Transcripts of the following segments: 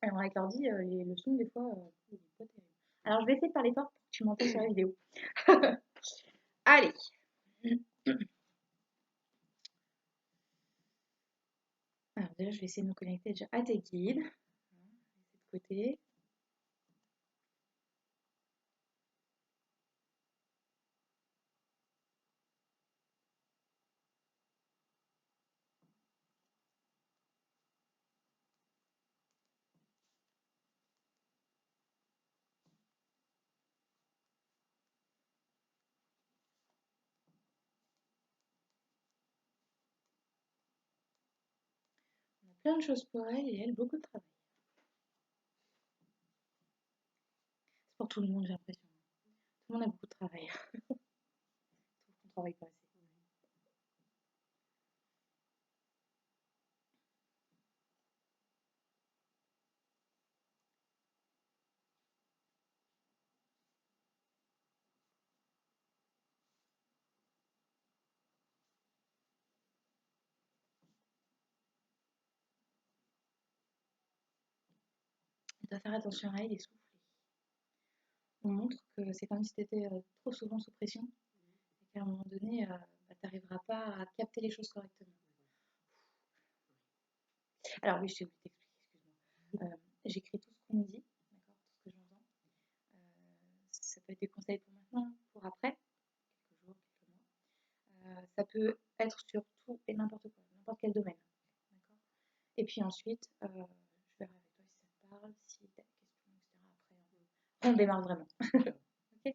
Alors avec l'ordi, le son des fois, il est pas terrible. Alors je vais essayer de parler fort pour que tu m'entends sur la vidéo. Allez. Alors déjà, je vais essayer de me connecter déjà à tes guides. De côté. On a plein de choses pour elle et elle, beaucoup de travail. C'est pour tout le monde, j'ai l'impression. Tout le monde a beaucoup de travail. Je trouve qu'on travaille pas assez. On doit faire attention à elle et souffler. On montre que c'est comme si tu étais trop souvent sous pression et qu'à un moment donné, tu n'arriveras pas à capter les choses correctement. Alors oui, je t'ai oublié d'expliquer, excuse-moi. J'écris tout ce qu'on me dit, d'accord, tout ce que j'entends. Ça peut être des conseils pour maintenant, pour après, quelques jours, quelques mois. Ça peut être sur tout et n'importe quoi, n'importe quel domaine, d'accord. Et puis ensuite, je verrai avec toi si ça te parle, si tu as des questions, etc. Après, on démarre vraiment. Ok.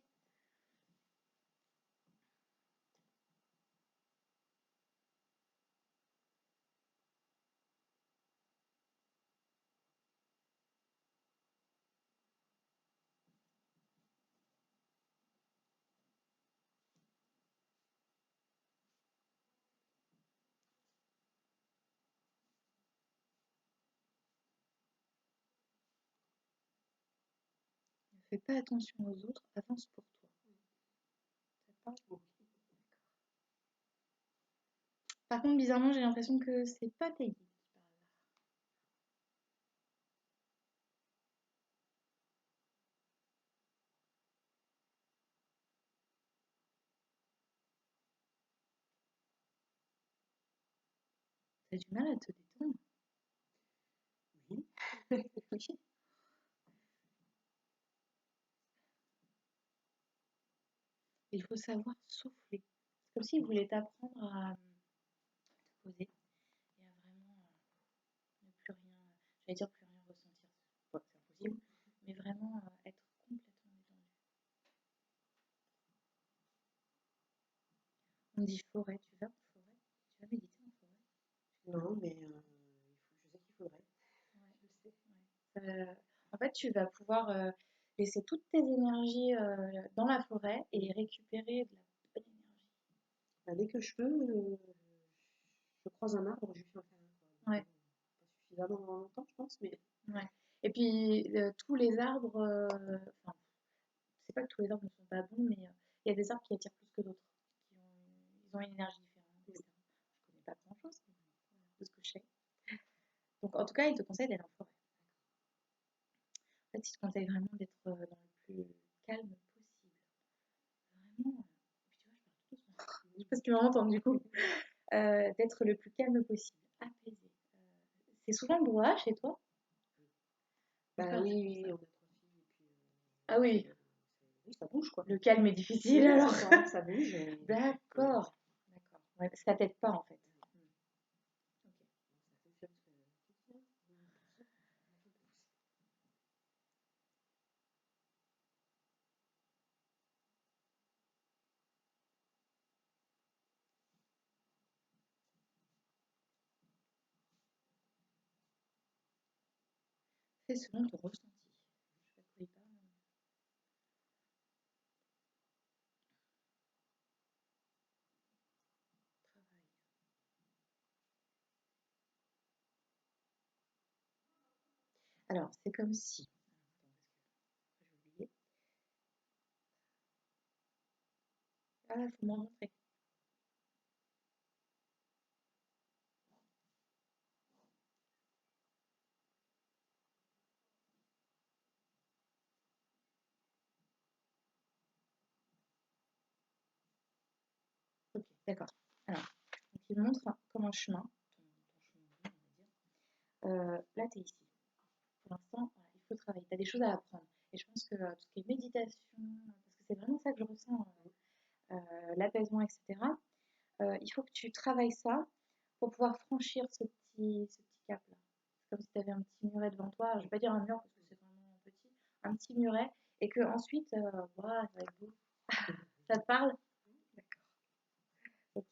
Ne fais pas attention aux autres, avance pour toi. Ça te parle? Par contre, bizarrement, j'ai l'impression que c'est pas tes guides qui parlent là. T'as du mal à te détendre. Oui. Oui. Il faut savoir souffler. C'est comme s'ils voulaient t'apprendre à te poser et à vraiment ne plus rien, j'allais dire plus rien ressentir. Ouais, c'est impossible, mais vraiment être complètement détendu. On dit forêt, tu vas en forêt? Tu vas méditer en forêt? Non, mais je sais qu'il faudrait. Ouais, Je le sais. ouais. En fait, tu vas pouvoir laisser toutes tes énergies dans la forêt et récupérer de la bonne énergie. Bah, dès que je peux, je croise un arbre, je lui fais un câlin, quoi. Ouais, Pas suffisamment longtemps, je pense, mais ouais. Et puis, tous les arbres, enfin, c'est pas que tous les arbres ne sont pas bons, mais il y a des arbres qui attirent plus que d'autres, ils ont une énergie différente, etc. Je connais pas grand-chose, mais voilà, de ce que je sais. Donc, en tout cas, il te conseille d'aller en forêt. En fait, il te conseille vraiment d'être dans le plus calme possible. Vraiment. Et puis, tu vois, je parle tout doucement. Je sais pas si tu m'entends du coup. D'être le plus calme possible, apaisé. C'est souvent le brouhaha chez toi? bah D'accord, oui, c'est pour oui, ça. on a 3 filles et puis Ah oui, oui, ça bouge, quoi. le calme est difficile Oui, alors. c'est ça, ça bouge et D'accord, d'accord. Ouais, parce que ça t'aide pas en fait. Ok. ça fonctionne ce que tu dis, hein. Fais selon ton ressenti. Je sais pas de quoi il parle. Travail. Alors, c'est comme si. Attends, parce que après, j'ai oublié. Ah, il faut me remontrer. D'accord. Alors, donc il montre comme un chemin, ton chemin de vie, on va dire. Là, tu es ici. Pour l'instant, voilà, il faut travailler. Tu as des choses à apprendre. Et je pense que tout ce qui est méditation, parce que c'est vraiment ça que je ressens, l'apaisement, etc. Il faut que tu travailles ça pour pouvoir franchir ce petit cap-là. C'est comme si tu avais un petit muret devant toi. Je ne vais pas dire un mur parce que c'est vraiment petit. Un petit muret. Et que ensuite, voilà, ça va être beau. Ça te parle? Ok.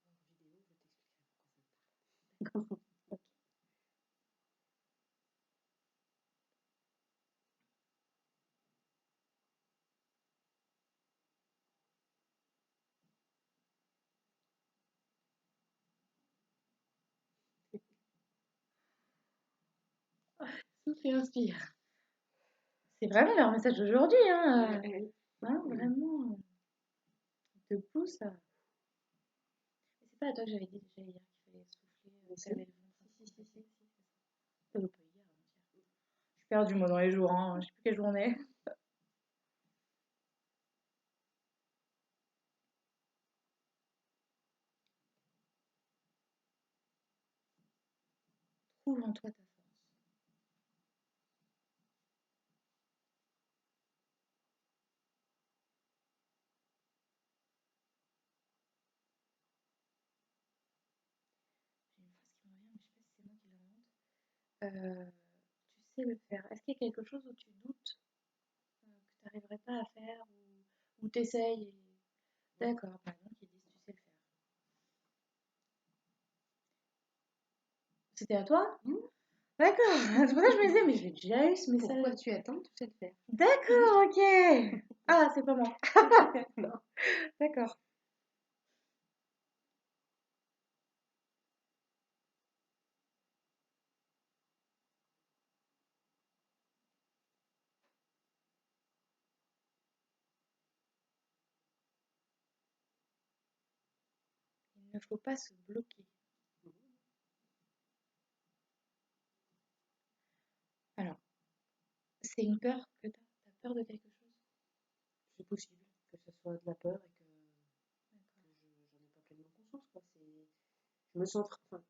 En vidéo, je t'expliquerai pourquoi ça me parle. Ok. Souffle et inspire. C'est vraiment leur message d'aujourd'hui, hein. Hein, vraiment, il te pousse à. Mais c'est pas à toi que j'avais dit déjà hier qu'il fallait souffler, Si. t'avais le ventre. Si, si, si, si, c'est ça. Pas hier, avant-hier. Je suis perdue, moi, dans les jours, hein. Je sais plus quelle journée. Trouve en toi ta force. J'ai une phrase qui me revient, mais je sais pas si c'est moi qui l'invente. Tu sais le faire. Est-ce qu'il y a quelque chose où tu doutes que tu n'arriverais pas à faire ou t'essayes et. D'accord, par exemple, ils disent tu sais le faire. C'était à toi? Mmh. D'accord. C'est pour ça que je me disais, mais j'ai déjà eu ce Pourquoi message. tu attends? Tu sais le faire. D'accord, ok. Ah, c'est pas moi. Non. D'accord. Il ne faut pas se bloquer. Alors, c'est une peur que tu as. Tu as peur de quelque chose? C'est possible que ce soit de la peur et que D'accord. j'en ai pas pleinement conscience, quoi. Je me sens, enfin,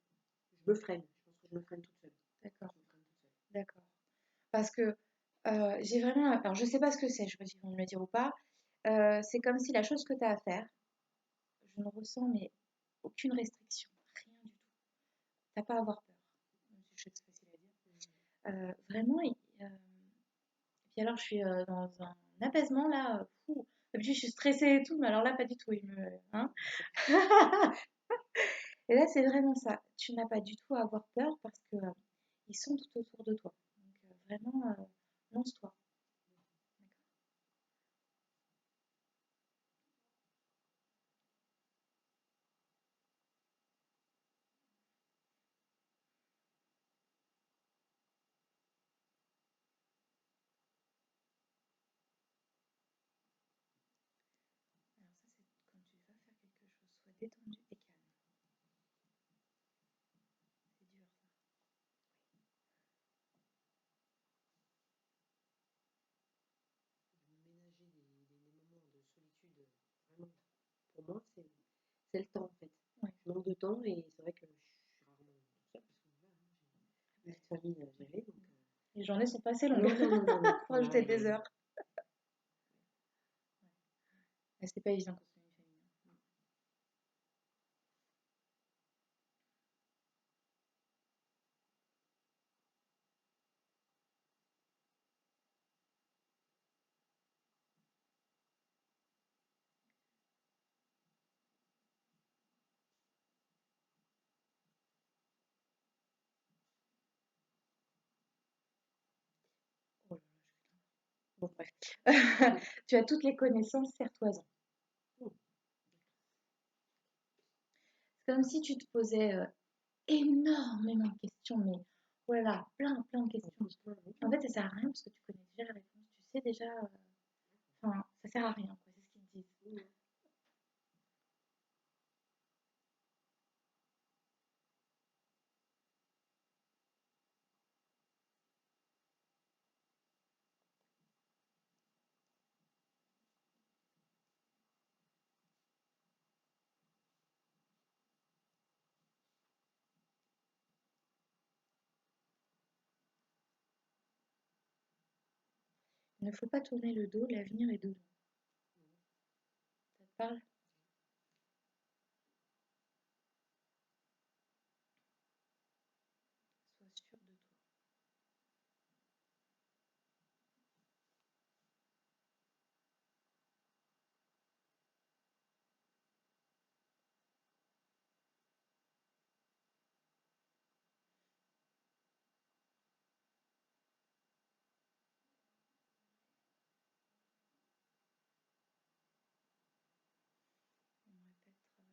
je me freine. Je pense que je me freine toute seule. D'accord. Je me freine toute seule. D'accord. Parce que j'ai vraiment. Alors, je sais pas ce que c'est, je sais pas s'ils vont me le dire ou pas. C'est comme si la chose que tu as à faire, je ne ressens mais aucune restriction, rien du tout. T'as pas à avoir peur, même si je sais que c'est facile à dire. Vraiment, et puis alors je suis dans un apaisement là, fou. D'habitude je suis stressée et tout, mais alors là pas du tout. Hein. Et là c'est vraiment ça. Tu n'as pas du tout à avoir peur parce que ils sont tout autour de toi. Donc vraiment, lance-toi. Alors ça c'est quand tu vas faire quelque chose, sois détendu et calme. C'est dur ça. De me ménager des moments de solitude, vraiment, pour moi, c'est le temps, en fait. Ouais. Je manque de temps et c'est vrai que je suis rarement toute seule parce que voilà, j'ai une petite famille à gérer. Donc, Les journées sont pas assez longues. non, non, non, non, non. Faut rajouter Voilà, des heures. Ouais. C'est pas évident quand on est une famille. Oh là là, bon, bref. Tu as toutes les connaissances, serre-toi-en. C'est comme si tu te posais énormément de questions, mais voilà, plein, plein de questions. En fait, ça sert à rien parce que tu connais déjà la réponse. Tu sais déjà. Enfin, ça sert à rien, quoi. C'est ce qu'ils te disent. ne faut pas tourner le dos, l'avenir est devant. Ça te parle? Sois sûr de toi. On répète travail, je crois que je te l'avais déjà dit. Travail. Je pense que c'est pas mal.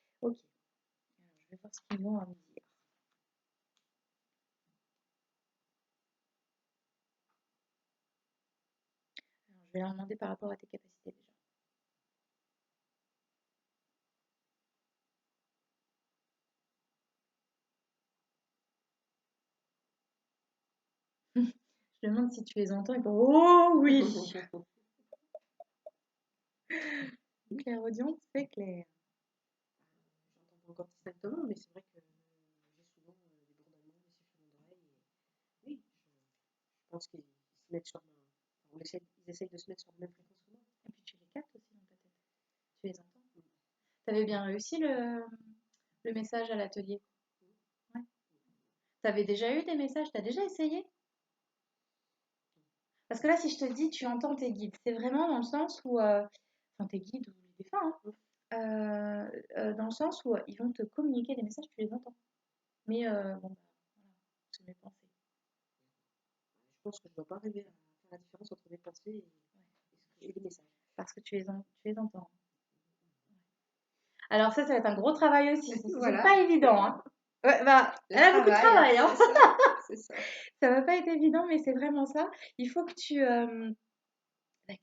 Alors, ok. Alors, je vais voir ce qu'ils vont me dire. Alors, je vais leur demander par rapport à tes capacités déjà. Je demande si tu les entends et pour oh oui. Clairaudience, c'est clair. J'entends pas encore distinctement, mais c'est vrai que j'ai souvent des bourdonnements, des sifflements d'oreilles. Oui, je pense qu'ils se mettent sur ils essayent de se mettre sur la même fréquence que moi. Et puis tu les captes aussi dans ta tête. Tu les entends. Tu avais bien réussi le message à l'atelier. Ouais. Tu avais déjà eu des messages, tu as déjà essayé? Parce que là, si je te dis, tu entends tes guides, c'est vraiment dans le sens où, enfin tes guides ou les défunts, dans le sens où ils vont te communiquer des messages, tu les entends. Mais bon, bah, voilà, c'est mes pensées. Je pense que je ne dois pas arriver à faire la différence entre mes pensées et les messages. Parce que tu les entends. Alors ça va être un gros travail aussi. Voilà. C'est pas évident. Hein. Ouais, bah, elle a beaucoup de travail. Hein. C'est ça. Ça va pas être évident, mais c'est vraiment ça. Il faut que tu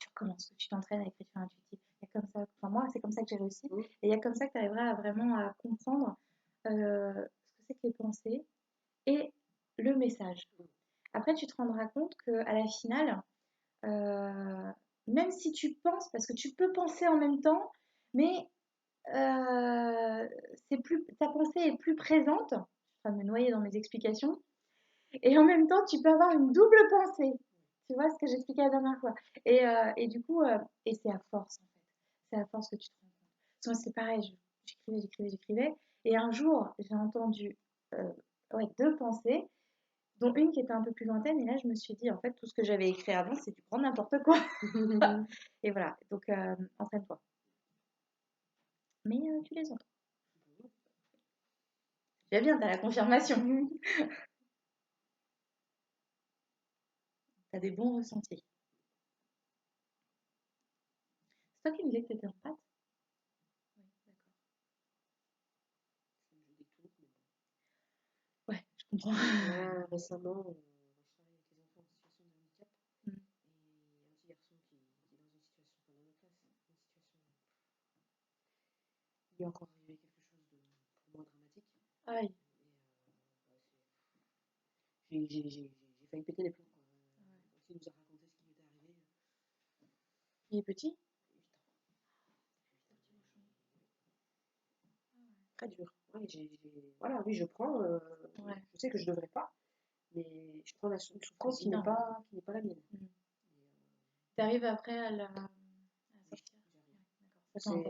recommences, que tu t'entraînes à l'écriture intuitive. Il y a comme ça, enfin moi, c'est comme ça que j'ai réussi. Et il y a comme ça que tu arriveras à vraiment à comprendre ce que c'est que les pensées et le message. Après, tu te rendras compte qu'à la finale, même si tu penses, parce que tu peux penser en même temps, mais ta pensée est plus présente. Je suis en train de me noyer dans mes explications. Et en même temps, tu peux avoir une double pensée. Tu vois ce que j'expliquais la dernière fois. Et du coup, et c'est à force en fait. C'est à force que tu te rends compte. Moi, c'est pareil, j'écrivais. Et un jour, j'ai entendu deux pensées, dont une qui était un peu plus lointaine. Et là, je me suis dit, en fait, tout ce que j'avais écrit avant, c'est du grand n'importe quoi. Et voilà, donc entraîne-toi. Mais tu les entends. C'est bien, t'as la confirmation. T'as des bons ressentis. C'est toi qui me disais que t'étais en pâte? Oui, d'accord. Ouais, je comprends. Récemment, je travaille avec les enfants en situation de handicap. Et il y a un petit garçon qui est dans une situation, dans notre classe, une situation. Il est encore arrivé quelque chose de pour moi dramatique. Aïe. J'ai failli péter les plombs. Quand il nous a raconté ce qui lui était arrivé. Il est petit? 8 ans. Très dur. Ouais, voilà, oui, je prends. Je sais que je ne devrais pas, mais je prends une souffrance qui n'est pas la mienne. Tu arrives après à la sortir?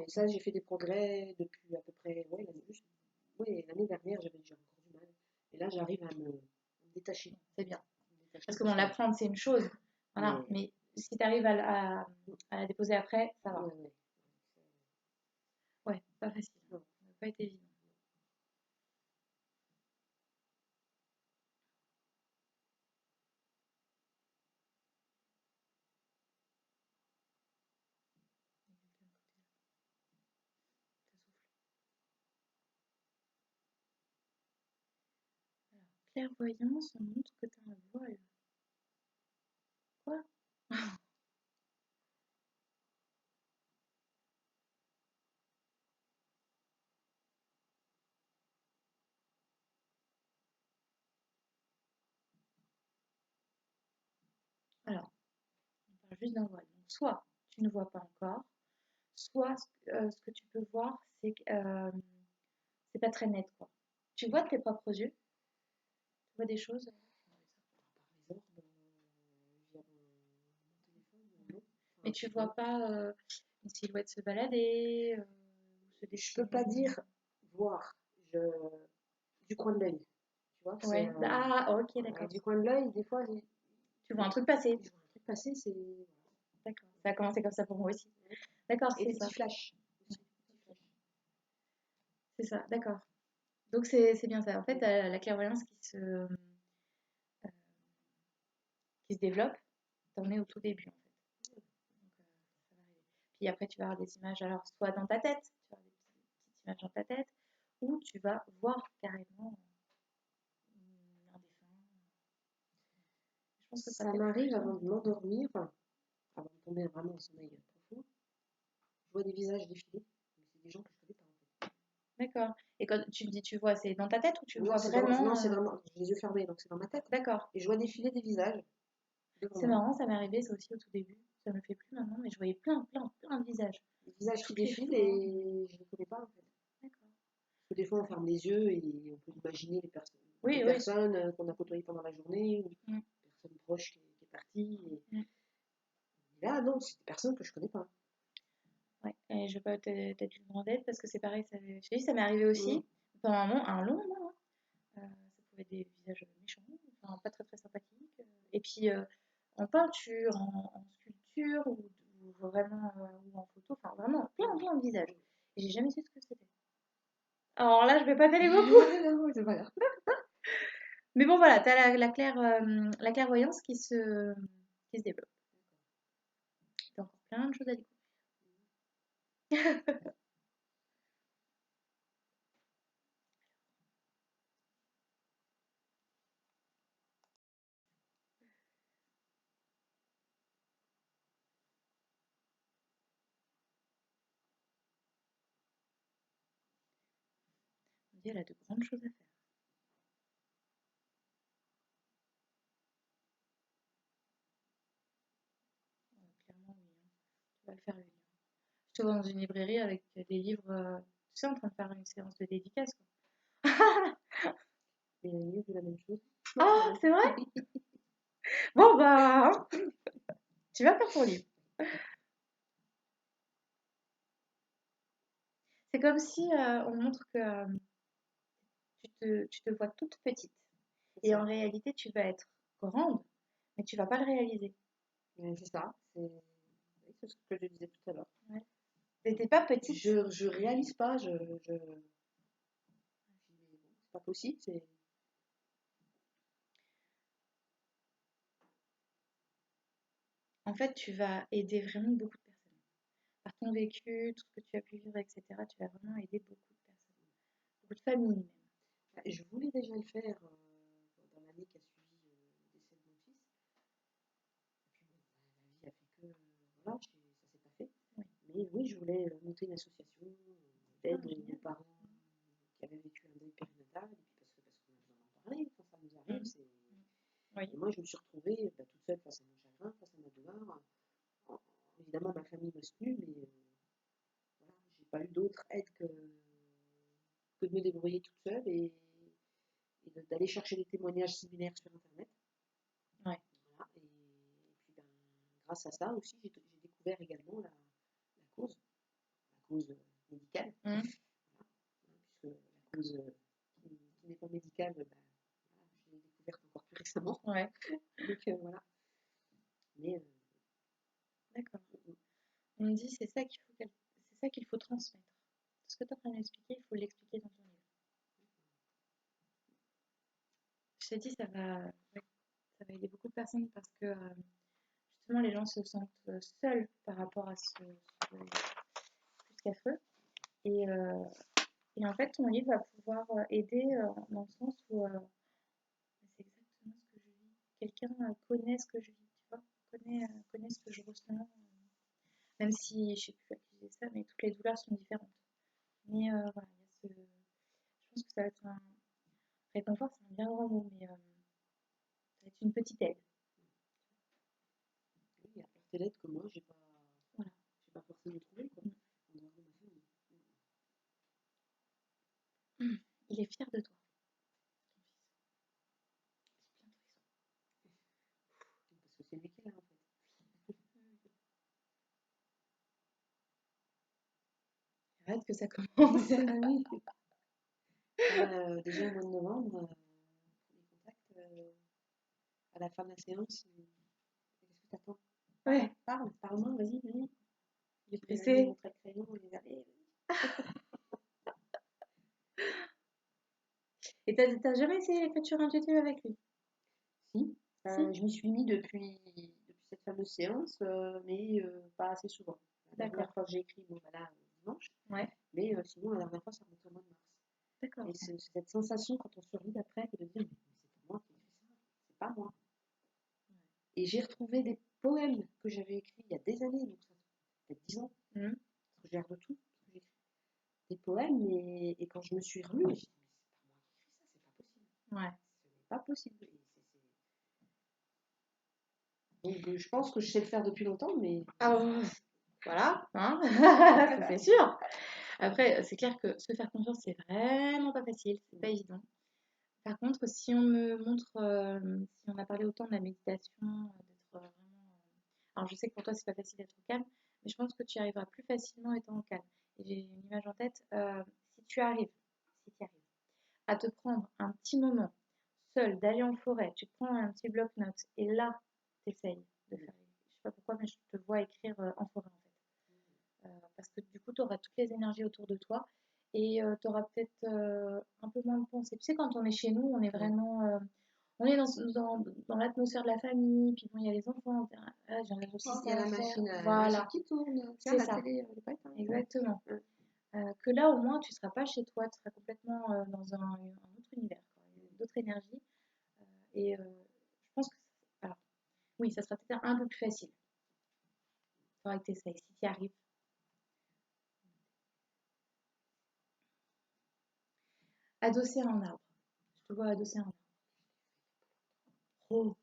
Ça, j'ai fait des progrès depuis à peu près l'année dernière, j'avais déjà encore du mal. Et là, j'arrive à me détacher. C'est bien. Parce que bon, l'apprendre, c'est une chose. Voilà. Mais si tu arrives à la déposer après, ça va. Ouais, pas facile. Ça va pas être évident. Clairvoyance, on montre que tu as un voile. Quoi? Alors, on parle juste d'un voile. Donc, soit tu ne vois pas encore, soit ce que tu peux voir, c'est que c'est pas très net, quoi. Tu vois de tes propres yeux, tu vois des choses. Par les orbes, via mon téléphone, non. Mais Enfin, tu je sais vois pas. pas une silhouette se balader, ou se Je peux dessiner. pas dire voir. Je... Du coin de l'œil. Tu vois, c'est Ouais. Ah, ok, d'accord. du coin de l'œil, des fois, Tu vois un truc passer. je vois un truc passer, c'est D'accord. Ça a commencé comme ça pour moi aussi. D'accord, et c'est des ça. petits flashs aussi. Des petits flashs. C'est ça, d'accord. Donc c'est bien ça. En fait, la clairvoyance qui se développe, t'en es au tout début, en fait. Donc, ça va arriver. Puis après, tu vas avoir des images, alors soit dans ta tête, tu vas avoir des petites images dans ta tête, ou tu vas voir carrément un défunt. Je pense que ça Ça peut être m'arrive plus avant de m'endormir, enfin, avant de tomber vraiment en sommeil profond, je vois des visages défiler, mais c'est des gens que je connais pas en fait. D'accord. Et quand tu me dis tu vois, c'est dans ta tête ou tu Non, vois c'est vraiment c'est vraiment, j'ai les yeux fermés, donc c'est dans ma tête. D'accord. Et je vois défiler des visages devant C'est moi. marrant, ça m'est arrivé ça aussi au tout début. Ça me le fait plus maintenant, mais je voyais plein de visages. Des visages qui Toutes les défilent formes. et je les connais pas en fait. D'accord. Parce que des fois on ferme les yeux et on peut imaginer Oui, des oui. personnes qu'on a côtoyées pendant la journée ou Mm, une personne proche qui est partie. mm. Et là, non, c'est des personnes que je connais pas. Ouais. Et je vais pas t'être d'une grande aide parce que c'est pareil, je t'ai dit, ça m'est arrivé Mm. aussi pendant un long moment, hein. Ça pouvait être des visages méchants, enfin pas très sympathiques. Et puis en peinture, en sculpture ou vraiment ou en photo, enfin vraiment plein de visages. Et j'ai jamais su ce que c'était. Alors là, je vais pas t'aller beaucoup. Non, c'est pas grave. Mais bon, voilà, t'as la clairvoyance qui se développe. T'as encore plein de choses à découvrir. On dit, elle a de grandes choses à faire. Clairement, oui, hein. Tu vas le faire, le livre. Je te vois dans une librairie avec des livres, tu sais, en train de faire une séance de dédicace, quoi. Et les livres, c'est la même chose. Ah, c'est vrai? Bon, bah, hein, tu vas faire ton livre. C'est comme si on montre que tu te vois toute petite. C'est Et ça. en réalité, tu vas être grande, mais tu vas pas le réaliser. C'est ça. C'est ce que je disais tout à l'heure. Ouais. T'es pas petite. Je réalise pas, c'est pas possible. En fait, tu vas aider vraiment beaucoup de personnes. Par ton vécu, tout ce que tu as pu vivre, etc., tu vas vraiment aider beaucoup de personnes. Beaucoup de familles même. Je voulais déjà le faire dans l'année qui a suivi le décès de mon fils. Et puis bon, la vie a fait que voilà, ça s'est pas fait. Oui. Mais oui, je voulais monter une association d'aide Ah, génial. aux parents qui avaient vécu un deuil périnatal. Et puis parce qu'on a besoin d'en parler quand ça nous arrive. Oui. Et moi, je me suis retrouvée toute seule face à mon chagrin, face à ma douleur. Évidemment, ma famille m'a soutenue, mais voilà, j'ai pas eu d'autre aide que de me débrouiller toute seule et d'aller chercher des témoignages similaires sur Internet. Ouais. Voilà. Et puis, ben, grâce à ça aussi, j'ai découvert également la cause médicale. Mmh. Voilà, puisque la cause qui n'est pas médicale, ben, voilà, je l'ai découverte encore plus récemment. Ouais. Donc voilà. Mais D'accord. On me dit c'est ça qu'il faut transmettre. Ce que tu es en train d'expliquer, il faut l'expliquer dans ton livre. Je t'ai dit, ouais, ça va aider beaucoup de personnes parce que justement les gens se sentent seuls par rapport à ce deuil plus qu'affreux. Et, euh, et en fait, ton livre va pouvoir aider dans le sens où c'est exactement ce que je vis. Quelqu'un connaît ce que je vis, tu vois, connaît ce que je ressens. Même si je sais plus à qui je dis ça, mais toutes les douleurs sont différentes. Mais voilà, il y a je pense que ça va être un réconfort, c'est un bien grand mot, mais ça va être une petite aide. oui, apporter l'aide que moi, Voilà. j'ai pas forcément trouvé. Quoi. il est fier de toi. Parce que c'est lui qui l'a en fait. Arrête que ça commence. Ah oui. Déjà au mois de novembre, premier contact, à la fin de la séance, qu'est-ce que t'attends? Ouais, Parle-moi, vas-y. il est Je vais pressé. aller montrer le crayon, je vais aller. Et t'as jamais essayé l'écriture intuitive avec lui? Si, Si. je m'y suis mis depuis cette fameuse séance, mais pas assez souvent. La D'accord. dernière fois que j'ai écrit, bon voilà, dimanche, Ouais, mais sinon la dernière fois ça remonte au mois de mars. d'accord. Et c'est cette sensation quand on se relit d'après de dire mais c'est pas moi qui ai écrit ça, c'est pas moi. Et j'ai retrouvé des poèmes que j'avais écrits il y a des années, donc ça fait peut-être 10 ans, Mhm. parce que je garde tout, ce que j'écris. Des poèmes, et quand je me suis relue, j'ai dit mais c'est pas moi qui ai écrit ça, c'est pas possible. Ouais. Ce n'est pas possible. Donc je pense que je sais le faire depuis longtemps, mais Ah, voilà, hein. Ça, c'est sûr. Après, c'est clair que se faire confiance, c'est vraiment pas facile, c'est pas évident. Par contre, si on me montre, si on a parlé autant de la méditation, d'être vraiment. Alors, je sais que pour toi, c'est pas facile d'être au calme, mais je pense que tu y arriveras plus facilement étant au calme. Et j'ai une image en tête. Si tu arrives à te prendre un petit moment seul, d'aller en forêt, tu te prends un petit bloc-notes et là, tu essayes de faire. Je sais pas pourquoi, mais je te vois écrire en forêt en fait. Parce que du coup, tu auras toutes les énergies autour de toi et tu auras peut-être un peu moins de pensées. Tu sais, quand on est chez nous, on est vraiment. On est dans l'atmosphère de la famille, puis bon, il y a les enfants. Ah, j'ai aussi il y a ça à la faire. machine Voilà, qui tourne. Tiens, c'est la ça, télé, elle est pas éteinte. exactement. Ouais. Que là, au moins, tu ne seras pas chez toi, tu seras complètement dans un autre univers, quoi, d'autres énergies. Et je pense que. Alors, oui, ça sera peut-être un peu plus facile. Il faudra que tu essayes, si tu y arrives. Adosser un arbre. Je te vois adosser un arbre. Oh,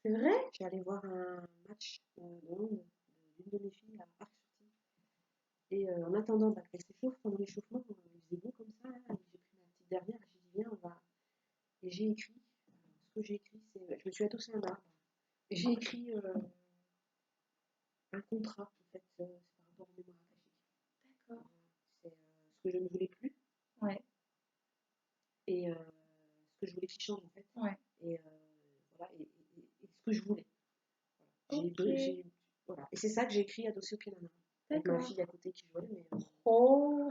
c'est vrai? Je suis allée voir un match de hand d'une de mes filles à Arc-sur-Tille. Et en attendant qu'elle s'échauffe, pendant l'échauffement, il faisait beau comme ça. Là, j'ai pris ma petite dernière, j'ai dit viens, on va. Et j'ai écrit. Ce que j'ai écrit, c'est. Je me suis adossée à un arbre. Et j'ai écrit un contrat, en fait, c'est par rapport aux mémoires akashiques. D'accord. C'est ce que je ne voulais plus Ouais, et ce que je voulais qu'il change, en fait. ouais. Et voilà, et ce que je voulais. Voilà. Ok. Voilà. Et c'est ça que j'ai écrit adossé au pied d'un arbre. Avec ma D'accord. fille à côté qui jouait, mais Oh,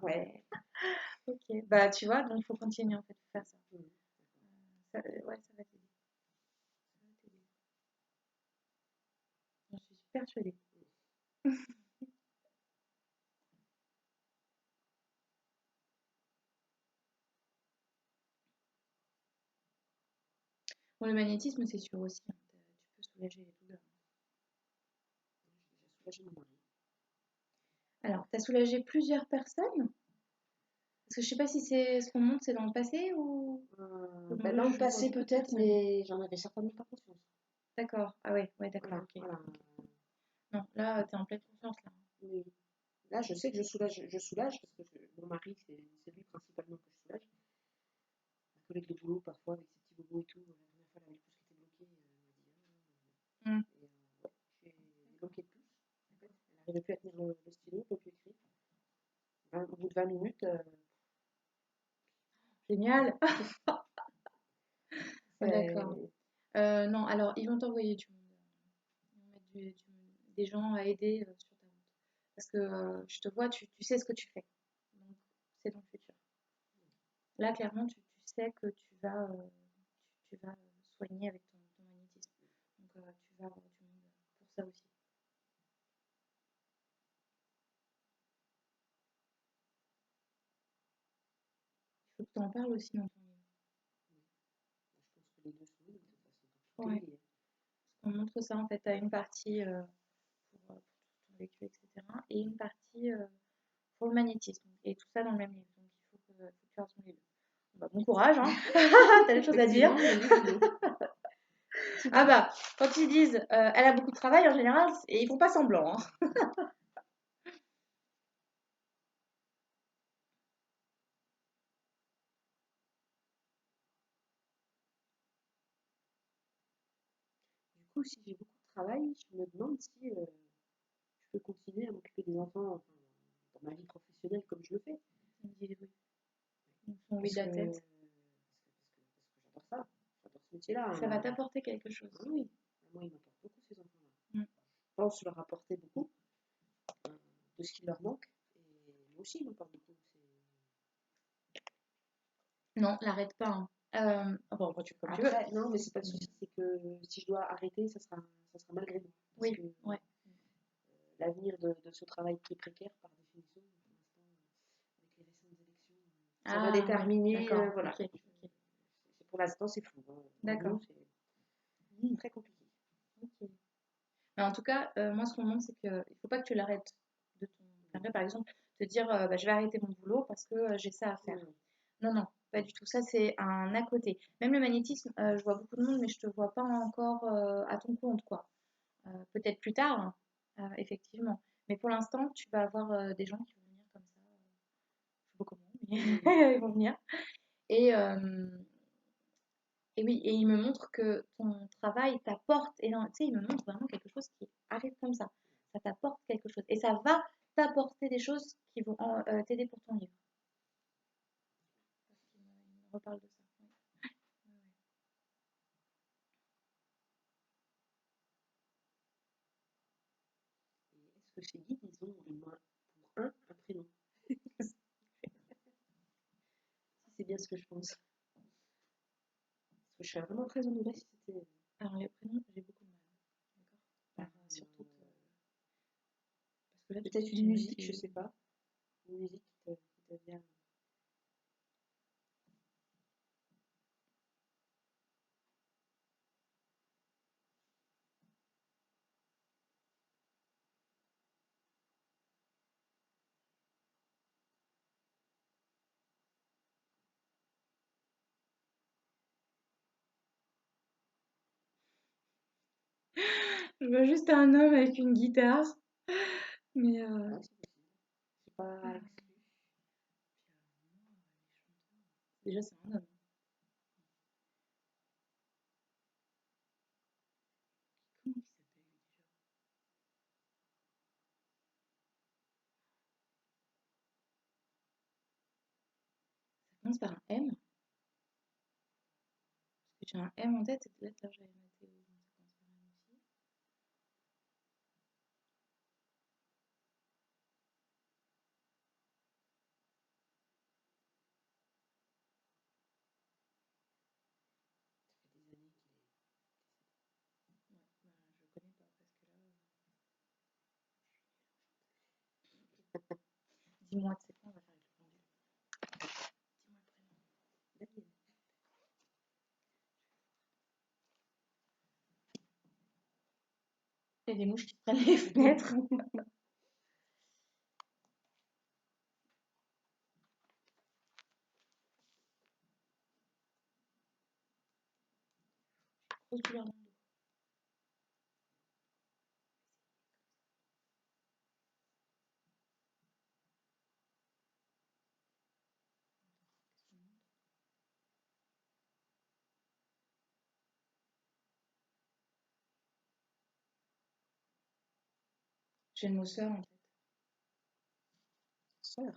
ouais. ok. Bah, tu vois, donc il faut continuer en fait de faire ça. Mhm. Ouais, ça va t'aider. Ça va t'aider. J'en suis persuadée. Bon, le magnétisme, c'est sûr aussi, hein. Tu peux soulager les douleurs. J'ai soulagé mon mari. Alors, tu as soulagé plusieurs personnes? Parce que je sais pas si c'est ce qu'on montre, c'est dans le passé ou dans Dans le je vois passé beaucoup de peut-être, personnes. mais j'en avais certainement pas conscience. D'accord. Ah ouais, ouais, d'accord, Voilà, ok. voilà. Non, là, t'es en pleine confiance, là. Oui. Là, je sais que je soulage parce que mon mari, c'est lui principalement que je soulage. Ma collègue de boulot, parfois, avec ses petits bobos et tout, la dernière fois, elle avait le pouce qui était bloqué, elle m'a dit Hmm. et ouais, j'ai bloqué le pouce. En fait, elle n'arrivait plus à tenir le stylo, elle ne peut plus écrire. Au bout de 20 minutes, Génial. Ouais, d'accord. c'est. Non, alors, ils vont t'envoyer du monde. Ils vont mettre des gens à aider sur ta route. Parce que je te vois, tu sais ce que tu fais. Donc, c'est dans le futur. Là, clairement, tu sais que tu vas soigner avec ton magnétisme. Donc, tu vas avoir du monde pour ça aussi. Il faut que tu en parles aussi dans ton livre. Je pense que les deux sont liés, de toute façon. Tout est Ouais. lié. Parce qu'on montre ça, en fait, tu as une partie pour tout ton vécu, etc. Et une partie pour le magnétisme. Et tout ça dans le même livre. Donc, il faut que tu fasses ton livre. Bah, bon courage, hein. T'as des choses à dire. Ah bah, quand ils disent elle a beaucoup de travail en général, et ils font pas semblant, hein. coup, si j'ai beaucoup de travail, je me demande si je peux continuer à m'occuper des enfants enfin, dans ma vie professionnelle comme je le fais. Tu me dis oui. Ils me font oui Parce de la que, tête. parce que j'adore ça. J'adore ce métier-là. Ça va t'apporter quelque chose. Ah oui, moi, ils m'apportent beaucoup, ces enfants-là. Mm. Je pense leur apporter beaucoup de ce qui leur manque. Et moi aussi, ils m'apportent beaucoup. Non, l'arrête pas. Hein. Bon, tu fais comme tu veux. Après, non, mais c'est pas le souci, c'est que si je dois arrêter, ça sera malgré moi. Parce Oui, que ouais. l'avenir de ce travail qui est précaire, par définition, pour l'instant, avec les récentes élections, ça va Ah, déterminer. d'accord. Voilà. Ok, ok. Pour l'instant, c'est flou. Hein. Pour D'accord. nous, c'est très compliqué. Ok. Mais en tout cas, moi, ce qu'on me demande, c'est qu'il ne faut pas que tu l'arrêtes de ton plein gré. Par exemple, te dire, bah, je vais arrêter mon boulot parce que j'ai ça à faire. Non, non, pas du tout. Ça, c'est un à côté. Même le magnétisme, je vois beaucoup de monde, mais je te vois pas encore à ton compte, quoi. Peut-être plus tard, hein, effectivement. Mais pour l'instant, tu vas avoir des gens qui vont venir comme ça. Je sais pas comment, mais ils vont venir. Et, euh, et oui, et il me montre que ton travail t'apporte, et tu sais, il me montre vraiment quelque chose qui arrive comme ça. Ça t'apporte quelque chose. Et ça va t'apporter des choses qui vont t'aider pour ton livre. Parce qu'il me reparle de ça. Oui. Ouais, ouais. Et est-ce que chez Guide, ils ont pour un prénom? Si c'est bien ce que je pense. Parce que je serais vraiment très honorée si c'était. Alors, les prénoms, j'ai beaucoup de mal. D'accord. Surtout que. Parce que là, Peut-être une musique, je sais pas. Une musique qui te vient. Je vois juste un homme avec une guitare. Mais Ouais, c'est possible. C'est pas exclu. déjà, c'est un homme. Comment il s'appelle lui déjà? Ça commence par un M. Parce que j'ai un M en tête, et peut-être là j'avais maté. Donc ça commence par un M aussi. Ça fait des années qu'il est. Ouais, bah, je connais pas parce que là. Dis-moi, tu sais quoi, on va faire avec le pendule. Dis-moi le prénom. Daniel. Il y a des mouches qui prennent les fenêtres. Grosse douleur dans le dos. J'ai une sœur en fait. Sœur. Ouais.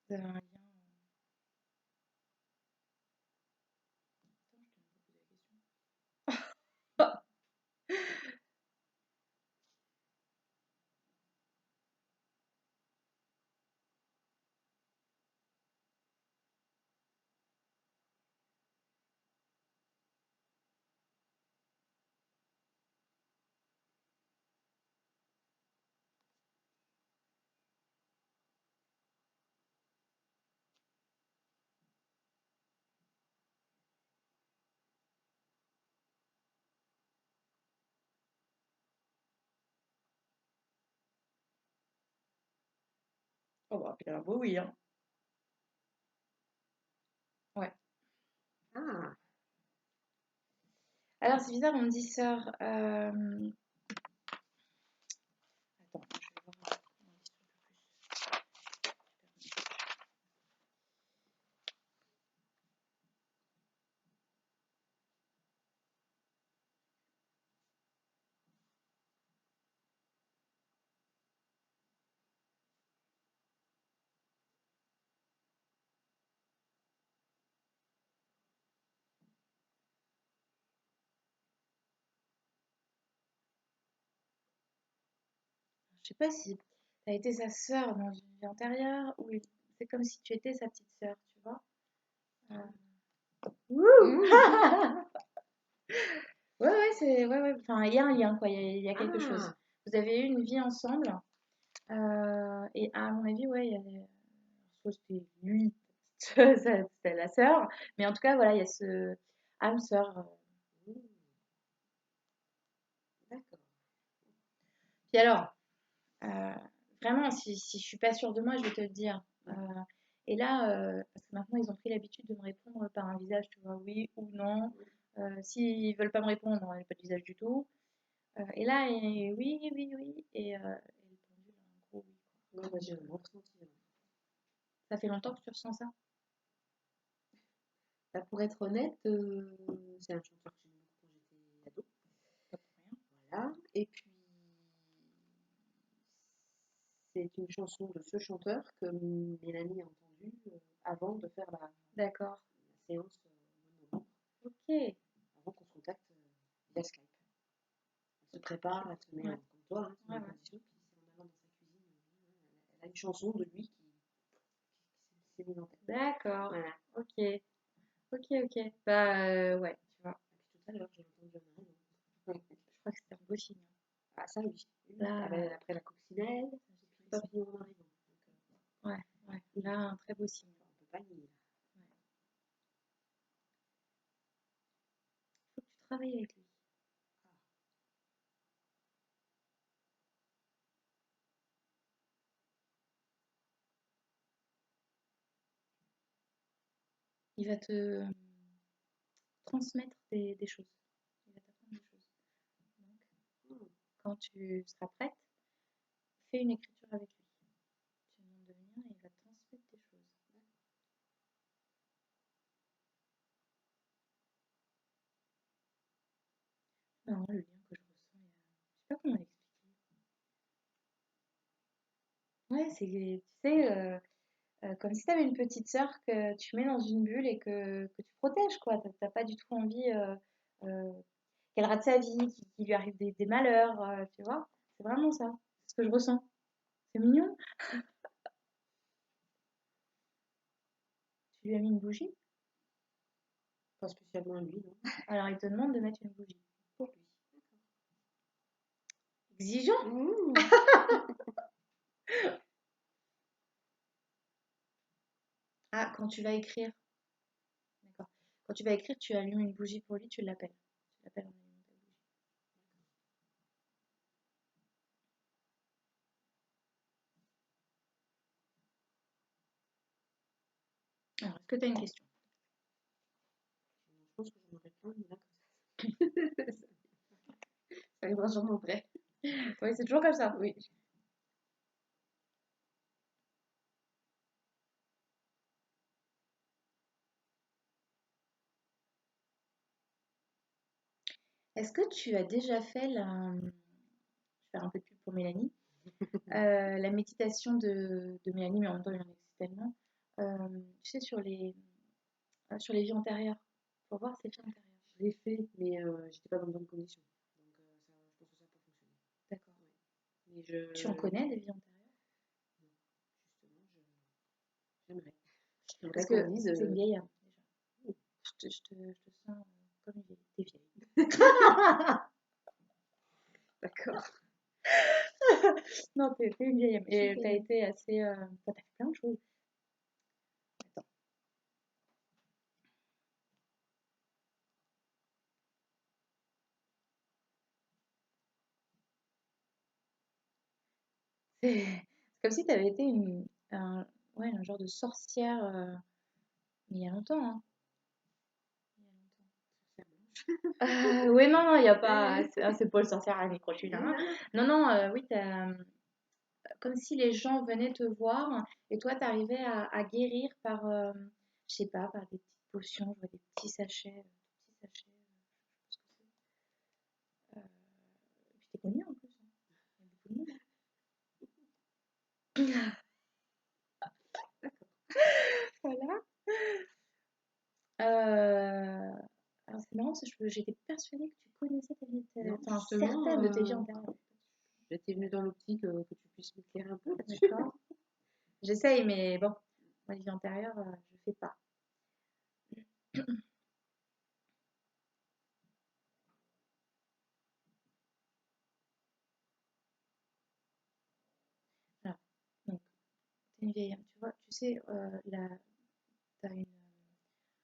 Vous avez un lien. Attends, je t'ai même pas posé la question. Oh bah, puis alors, oui, hein. Ouais. Ah, Alors, c'est bizarre, on me dit sœur. Attends, je vais voir un indice un peu plus. sais pas si tu as été sa sœur dans une vie antérieure ou c'est comme si tu étais sa petite sœur, tu vois. Wouh! Ouais, ouais. Enfin, il y a un lien, quoi. Il y a quelque chose. Ah, Vous avez eu une vie ensemble. Et à mon avis, ouais, il y a soit c'était lui, c'était la sœur. Mais en tout cas, voilà, il y a ce âme sœur. mmh, d'accord. Puis alors, vraiment, si je suis pas sûre de moi, je vais te le dire. Et là, parce que maintenant, ils ont pris l'habitude de me répondre par un visage, tu vois, oui ou non. S'ils veulent pas me répondre, non, il n'y a pas de visage du tout. Et là, oui. Et le pendule, en gros, oui. Ouais, moi, j'ai un ressenti. Ça fait longtemps que tu ressens ça? Bah, pour être honnête, c'est un chanteur que j'aimais beaucoup quand j'étais ado. Pas pour rien. Voilà. Et puis, c'est une chanson de ce chanteur que Mélanie a entendue avant de faire D'accord. la séance au mois de novembre, Ok. avant qu'on se contacte via Skype. Elle se prépare, elle se met Ouais. comme toi, hein, Ouais, en ouais. condition, puis c'est en allant dans sa cuisine, elle a une chanson de lui qui s'est mise en tête. D'accord. Voilà. Ok. Ok. Bah, ouais, tu vois. Et puis tout à l'heure, j'ai entendu un rayon. Je crois que c'était un beau signe. Ah, ça oui. Oui. Là, Après la coccinelle, et puis papillon en arrivant. Donc, ouais. Là, un très beau signe. on peut pas nier. Ouais. Faut que tu travailles avec lui. Il va te transmettre des choses. Il va t'apprendre des choses. Donc, Hmm, quand tu seras prête, fais une écriture avec lui. Tu lui demandes de venir et il va te transmettre des choses. Non, le lien que je ressens, je sais pas comment l'expliquer. Ouais, c'est, tu sais, comme si tu avais une petite sœur que tu mets dans une bulle et que tu protèges, quoi. T'as pas du tout envie euh, qu'elle rate sa vie, qu'il lui arrive des malheurs, tu vois. C'est vraiment ça, c'est ce que je ressens. C'est mignon. Tu lui as mis une bougie. pas spécialement lui, non. Alors il te demande de mettre une bougie. Pour lui. Exigeant. Mmh. Ah, quand tu vas écrire. D'accord. Quand tu vas écrire, tu allumes une bougie pour lui, tu l'appelles. Tu l'appelles en allumant ta bougie. Alors, est-ce que tu as une question? Je pense que j'en aurais plein, mais là, comme ça. Ça arrivera sûrement après. Oui, c'est toujours comme ça. Oui. Est-ce que tu as déjà fait je vais faire un peu de pub pour Mélanie, la méditation de Mélanie, mais en même temps, il y en existe tellement. Tu sais, sur les vies antérieures, pour voir ses vies antérieures. Je l'ai fait, mais j'étais pas dans de bonnes conditions. Donc, je pense que ça n'a pas fonctionné. D'accord. Ouais. Mais je. Tu en connais des vies antérieures? Non, justement, j'aimerais. J'aimerais Parce qu'on que me dise. c'est une vieille âme, déjà. Je te sens comme une vieille. T'es vieille. D'accord. Non, t'es une vieille âme. Je suis Et t'as vieille. été assez. T'as fait plein de choses. Attends. C'est comme si t'avais été ouais, un genre de sorcière. Mais il y a longtemps, hein. Il y a longtemps. Oui, non, il n'y a pas. C'est pas le sorcière à la crochue, là. Non, non, oui, comme si les gens venaient te voir et toi, t'arrivais à guérir par, je sais pas, par des petites potions, je vois des petits sachets, je pense que c'est. Puis t'es connue en plus, hein. Il y a beaucoup de monde. Voilà. Euh, Alors c'est marrant parce que j'étais persuadée que tu connaissais ta vie, Non, enfin justement, certaines de tes vies antérieures. J'étais venue dans l'optique que tu puisses m'éclairer un peu là-dessus. D'accord. J'essaye, mais bon, ma vie antérieure, je fais pas. Alors, donc, t'es une vieille, tu vois, tu sais, t'as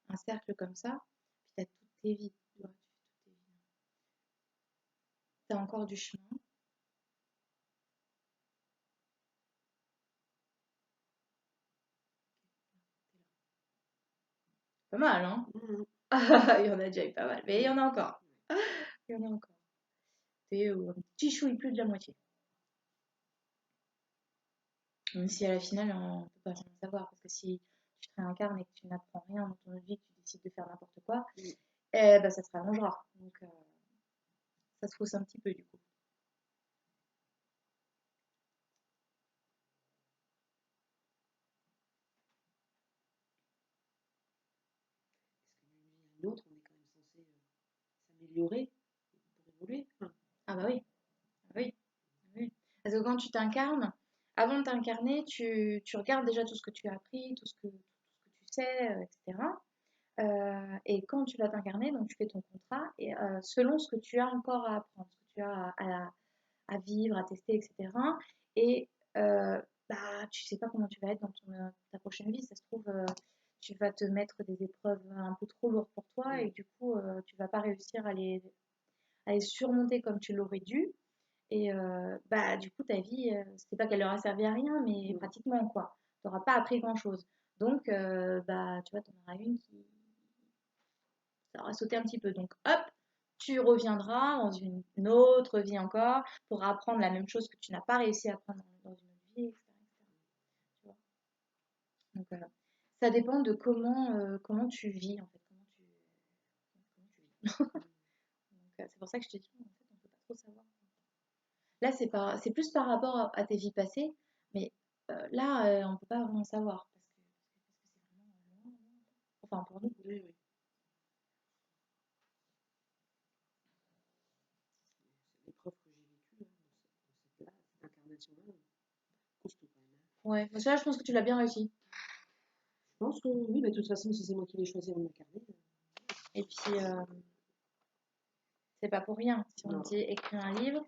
un cercle comme ça, puis t'as toutes tes vies. Tu vois, tu fais toutes tes vies. T'as encore du chemin. Pas mal, hein? Mhm. Il y en a déjà eu pas mal, mais il y en a encore. Il y en a encore. T'es un petit chouille plus de la moitié. Même si à la finale, on ne peut pas rien savoir, parce que si tu te réincarnes et que tu n'apprends rien dans ton vie, que tu décides de faire n'importe quoi, Oui. eh ben, ça te rallongera. Donc, ça se fausse un petit peu, du coup. Parce que d'une vie à une autre, on est quand même censé s'améliorer pour évoluer. Enfin, Ah bah oui, ah oui, ah oui. Parce que quand tu t'incarnes, avant de t'incarner, tu regardes déjà tout ce que tu as appris, tout ce que tu sais, etc. Et quand tu vas t'incarner, donc tu fais ton contrat, et selon ce que tu as encore à apprendre, ce que tu as à vivre, à tester, etc. Et bah, tu sais pas comment tu vas être dans ta prochaine vie. Ça se trouve, tu vas te mettre des épreuves un peu trop lourdes pour toi, et du coup, tu vas pas réussir à les surmonter comme tu l'aurais dû. Et bah, du coup, ta vie, c'est pas qu'elle aura servi à rien, mais mm. pratiquement quoi. Tu n'auras pas appris grand-chose. Donc, bah, tu vois, tu en auras une qui ça aura sauté un petit peu. Donc, hop, tu reviendras dans une autre vie encore pour apprendre la même chose que tu n'as pas réussi à apprendre dans une autre vie, etc. Tu vois. Donc, ça dépend de comment tu vis, en fait, comment tu vis. Donc, c'est pour ça que je te dis, en fait, on ne peut pas trop savoir. Là, c'est plus par rapport à tes vies passées, mais là, on ne peut pas vraiment savoir parce que c'est vraiment loin, loin. Enfin, pour nous. Oui, oui. C'est l'épreuve que j'ai vécue dans cette incarnation-là. Costaud quand même. Ouais, parce que là, je pense que tu l'as bien réussi. Je pense que oui, mais de toute façon, si c'est moi qui l'ai choisi avant de m'incarner. Et puis, c'est pas pour rien. Si on Non. dit écrire un livre,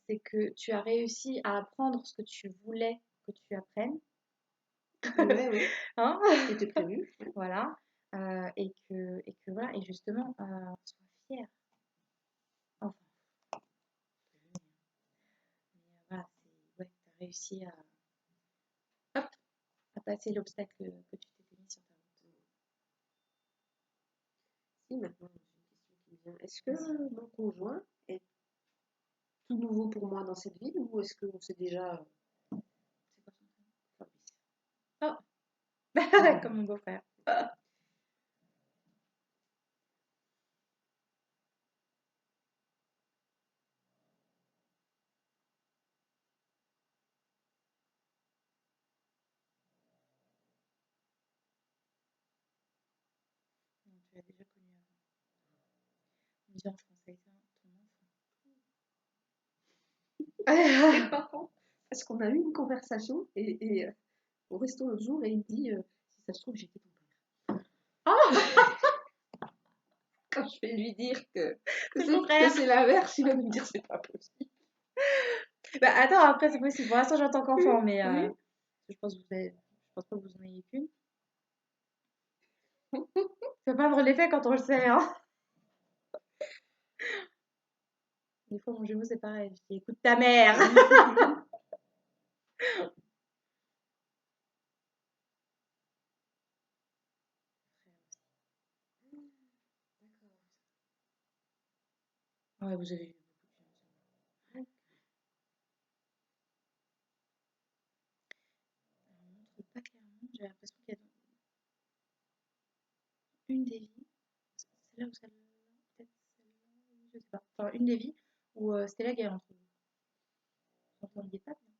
c'est que tu as réussi à apprendre ce que tu voulais que tu apprennes. Ouais, oui. Hein. C'était prévu. Ouais. Voilà. Et que voilà, et justement, sois fier. Enfin, mais voilà, ouais, tu as réussi hop, à passer l'obstacle que tu t'étais mis sur ta route. Si, maintenant, j'ai une question qui me vient. Est-ce que mon conjoint est tout nouveau pour moi dans cette vie ou est-ce qu'on sait déjà C'est quoi son prénom? Fabrice? Oh, comme mon beau-frère. Non, tu l'as déjà connu avant. On dit en français, ça, ton C'est enfant. marrant parce qu'on a eu une conversation et au resto l'autre jour et il me dit si ça se trouve j'étais ton père. Oh, Quand je vais lui dire que c'est mon frère. c'est l'inverse, il va me dire c'est pas possible. Bah attends, après c'est possible. Pour l'instant, j'entends qu'enfant, mais Oui. je pense pas que vous en ayez qu'une. Ça peut pas avoir l'effet quand on le sait, hein. Des fois, mon jumeau, c'est pareil. Je dis, écoute ta mère. Ouais, vous avez eu beaucoup de chance. On montre pas clairement. J'ai l'impression qu'il y a une des vies, celle-là ou celle-là, peut-être celle-là, je sais pas. Enfin, une des vies où c'était la guerre entre vous. Vous entendiez pas bien.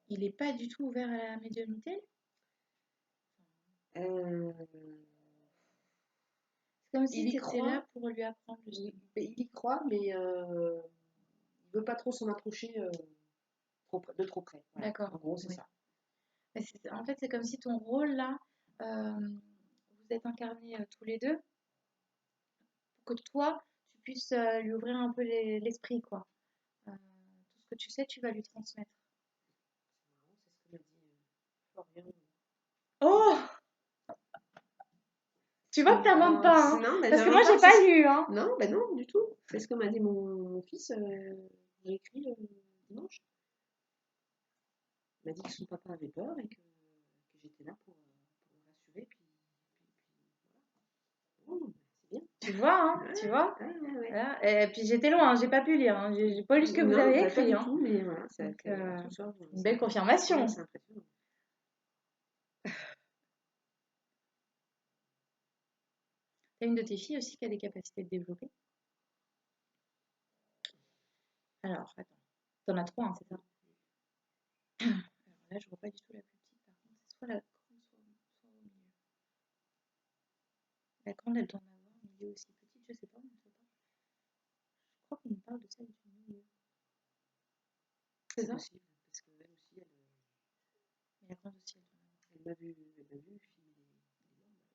Il est pas du tout ouvert à la médiumnité. Euh, C'est comme si il y tu étais là croit, pour lui apprendre, justement. il y croit, mais il veut pas trop s'en approcher de trop près. Voilà. D'accord, En gros, c'est oui. ça. Mais en fait, c'est comme si ton rôle, là, vous êtes incarnés tous les deux, pour que toi, tu puisses lui ouvrir un peu l'esprit, quoi. Tout ce que tu sais, tu vas lui transmettre. C'est marrant, c'est ce que m'a dit Florian. Oh! Tu vois que t'inventes pas, hein? Non, ben Parce que moi, j'invente j'ai pas. pas lu, hein? Non, ben non, du tout. C'est ce que m'a dit mon fils. J'ai écrit le dimanche. Il m'a dit que son papa avait peur et que j'étais là pour le rassurer. Voilà. Oh, c'est bien. Tu vois, hein? Ouais, Tu vois? ouais. Voilà. Et puis j'étais loin, hein, j'ai pas pu lire, hein. J'ai pas lu ce que vous Non, avez ben, pas écrit, du hein. tout, mais voilà, Donc, tout ça. une belle confirmation. Ouais, c'est impressionnant. T'as une de tes filles aussi qui a des capacités de développer. Alors, attends. T'en as trois, hein, c'est ça? Alors là, je vois pas du tout la plus petite, par contre. C'est soit la grande, soit au milieu. La grande, elle doit en avoir, au milieu aussi. Petite, je sais pas, on ne sait pas. Je crois qu'on me parle de celle du milieu. C'est C'est ça? possible, parce qu'elle aussi, Mais la grande aussi, elle doit en avoir. elle m'a vu filmer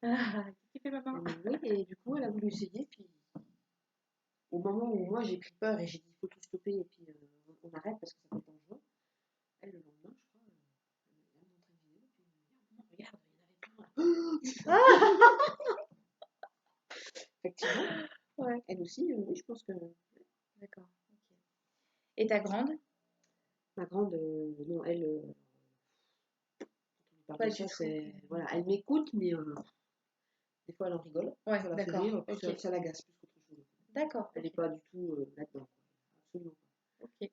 les Ah, qui fait maman? oui, et du coup, elle a voulu essayer, puis au moment où moi j'ai pris peur et j'ai dit il faut tout stopper et puis on arrête parce que ça peut être dangereux, elle le lendemain, je crois, elle me montre une vidéo, puis elle me dit regarde, il y en avait plein là. Effectivement, Ouais, elle aussi, oui, je pense que d'accord. Ok. Et ta grande? ma grande, non, elle, quand on lui parle Pas de du ça, tout. c'est voilà, elle m'écoute, mais des fois elle en rigole, Ouais, ça la fait d'accord. rire, puis Ok. ça l'agace plus qu'autre chose. D'accord. Elle n'est Ok. pas du tout là-dedans, quoi. Absolument pas. Ok.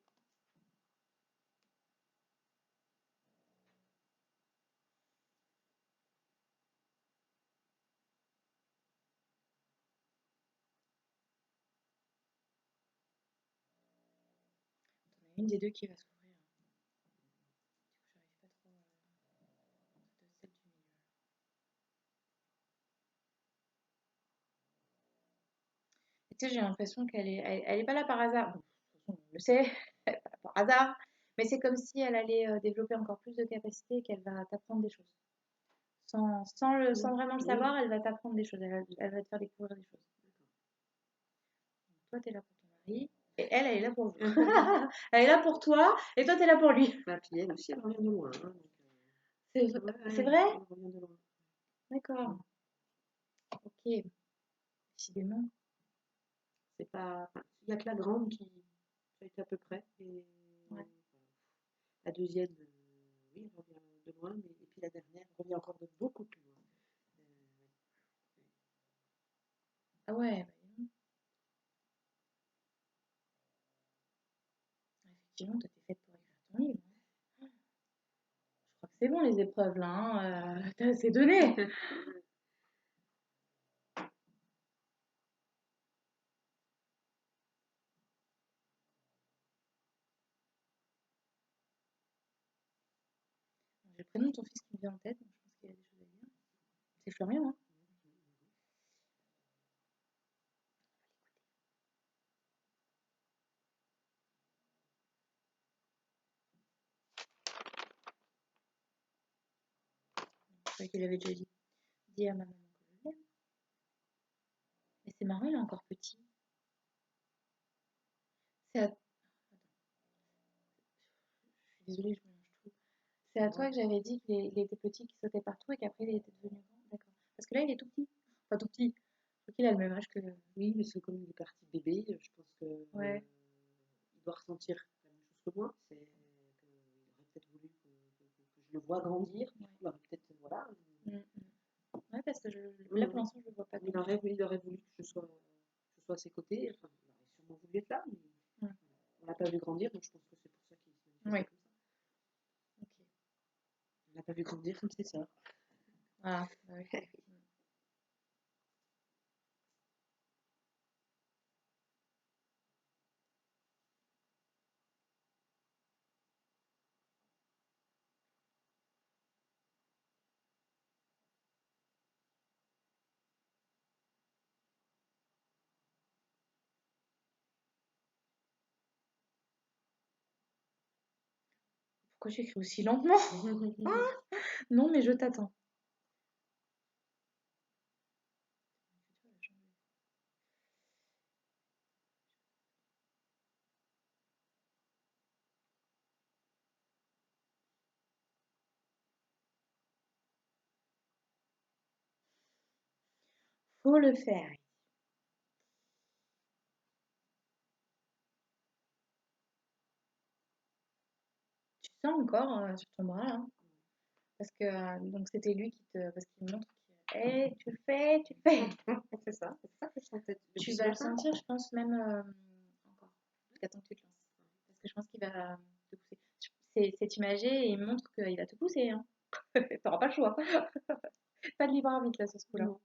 T'en as une des deux qui va s'ouvrir. Du coup, j'arrive pas trop de celle du milieu. Et tu sais, j'ai l'impression elle est pas là par hasard. Bon, de toute façon, on le sait, elle est pas là par hasard. Mais c'est comme si elle allait développer encore plus de capacités et qu'elle va t'apprendre des choses. Sans vraiment le Oui, savoir, elle va t'apprendre des choses. Elle va te faire découvrir des choses. Donc, toi, tu es là pour ton mari. Et elle est là pour vous. Elle est là pour toi et toi, tu es là pour lui. ma puis elle aussi, elle revient de loin, hein, donc, C'est ouais, vrai? elle revient de loin. D'accord. Ok. Décidément. C'est pas, enfin, il y a que la grande qui a été à peu près, et Ouais. la deuxième, oui, elle revient de loin, mais, et puis la dernière revient encore de beaucoup plus loin. Ah ouais, bah, dis donc. Effectivement, toi, t'es faite pour écrire ton livre, hein. Je crois que c'est bon, les épreuves, là, hein. C'est donné. J'ai le prénom de ton fils qui me vient en tête, donc je pense qu'il a des choses à dire. C'est Florian, hein. Je croyais qu'il avait déjà dit à ma maman que je l'aime. Mais c'est marrant, il est encore petit. C'est à... Je suis désolée, je mélange tout. C'est à toi que j'avais dit qu'il était petit, qu'il sautait partout et qu'après il était devenu grand. D'accord. Parce que là, il est tout petit. Enfin, tout petit. Je crois qu'il a le même âge que. Oui, mais c'est comme il est parti bébé, je pense que Ouais. il doit ressentir la même chose que moi. C'est qu'il aurait peut-être voulu que je le vois grandir. Du coup, il aurait peut-être, voilà. Mm, mm. Ouais, parce que là, pour Mm. l'instant, je le vois pas Il grandir. aurait voulu que je sois à ses côtés. Enfin, il aurait sûrement voulu être là, mais Mm. on l'a pas vu grandir, donc je pense que c'est pour ça qu'il se Ouais. manifestait comme ça. Ok. On l'a pas vu grandir comme ses sœurs. Voilà. Bah oui. Mm. Pourquoi j'écris aussi lentement? Non, mais je t'attends. Faut le faire. Tu sens encore sur ton bras là? Parce que donc c'était lui parce qu'il montre que tu le fais, tu le fais. C'est ça que je sentais Tu depuis ce vas le matin. sentir, je pense même encore. Jusqu'à temps que tu te lances. Parce que je pense qu'il va te pousser. C'est imagé et il montre qu'il va te pousser. Hein. T'auras pas le choix. Pas de libre arbitre là sur ce coup-là. Non.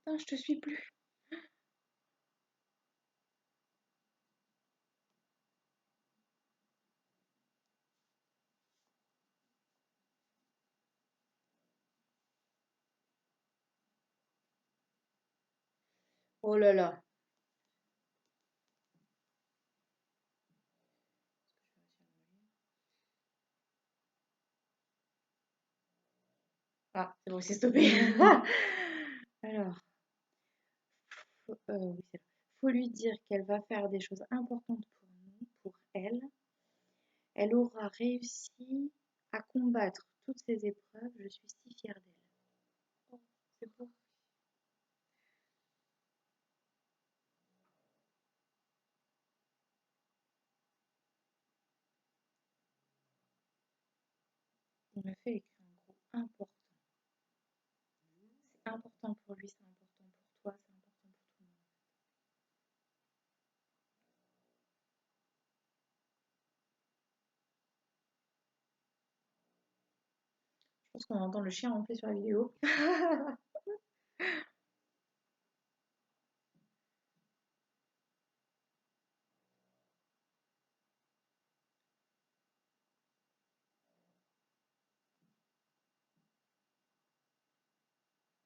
Attends, je te suis plus. Oh là là. Ah, c'est bon, c'est stoppé. Alors, oui, c'est là. Faut lui dire qu'elle va faire des choses importantes pour nous, pour elle. Elle aura réussi à combattre toutes ces épreuves. Je suis si fière d'elle. Oh, c'est beau. Il me fait écrire un gros important. C'est important pour lui, c'est important pour toi, c'est important pour tout le monde. Je pense qu'on entend le chien ronfler sur la vidéo.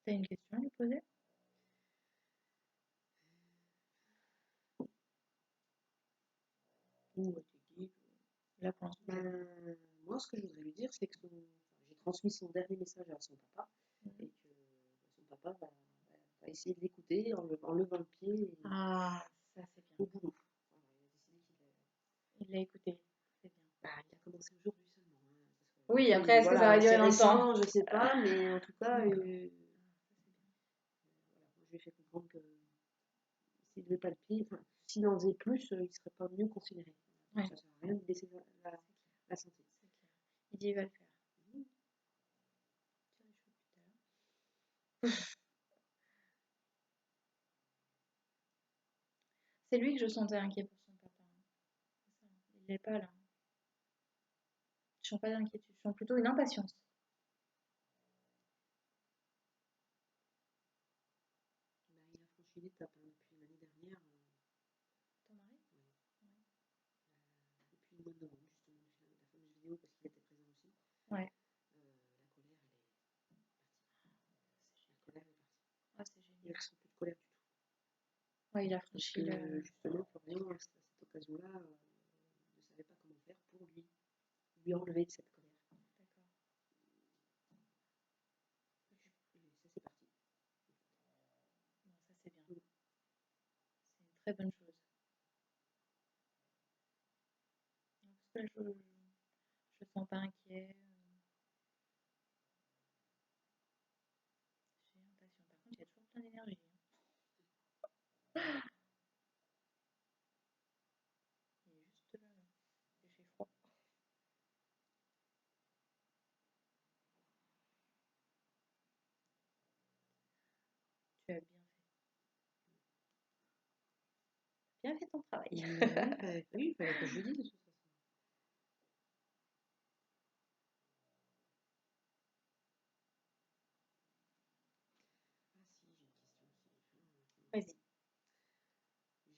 T'as une question à lui poser? Ou tu dis, là pour l'instant. Moi, ce que je voudrais lui dire, c'est que j'ai transmis son dernier message à son papa et que son papa va essayer de l'écouter en levant le pied Ah, ça c'est au bien. boulot. Voilà, il a décidé Il l'a écouté. C'est bien. il a commencé aujourd'hui seulement. Hein, Oui, après, est-ce que ça va durer c'est longtemps? récent, je sais pas, mais en tout cas, D'accord. voilà, moi, je lui ai fait comprendre que s'il ne levait pas le pied, enfin, s'il en faisait plus, il ne serait pas mieux considéré. Ouais, Ça ne sert à rien de baisser la santé. c'est clair. Il dit il va le faire. Mmh. Tire les cheveux plus tard. C'est lui que je sentais inquiet pour son papa. Hein. C'est ça. Il l'est pas là. Je sens pas d'inquiétude, je sens plutôt une impatience. Il a franchi l'étape hein, depuis l'année dernière. Ton mari? Ouais. Ouais. Depuis le mois de novembre, justement, depuis la fameuse vidéo, parce qu'il était présent aussi. Ouais. La colère, elle est partie. La colère est partie. Ah, c'est Il génial. ne ressent plus de colère du tout. Ouais, il a Parce franchi le. que, justement, Florian, à cette occasion-là, ne savait pas comment faire pour lui enlever de cette colère. D'accord. Et ça, c'est parti. Bon, ça c'est bien. C'est une très bonne chose. Parce que je sens pas inquiet. J'ai impatient. Par contre, il y a toujours plein d'énergie. Hein. Il est juste là, là. J'ai froid. Tu as bien fait ton travail. Oui, il fallait que je lui dise de toute façon.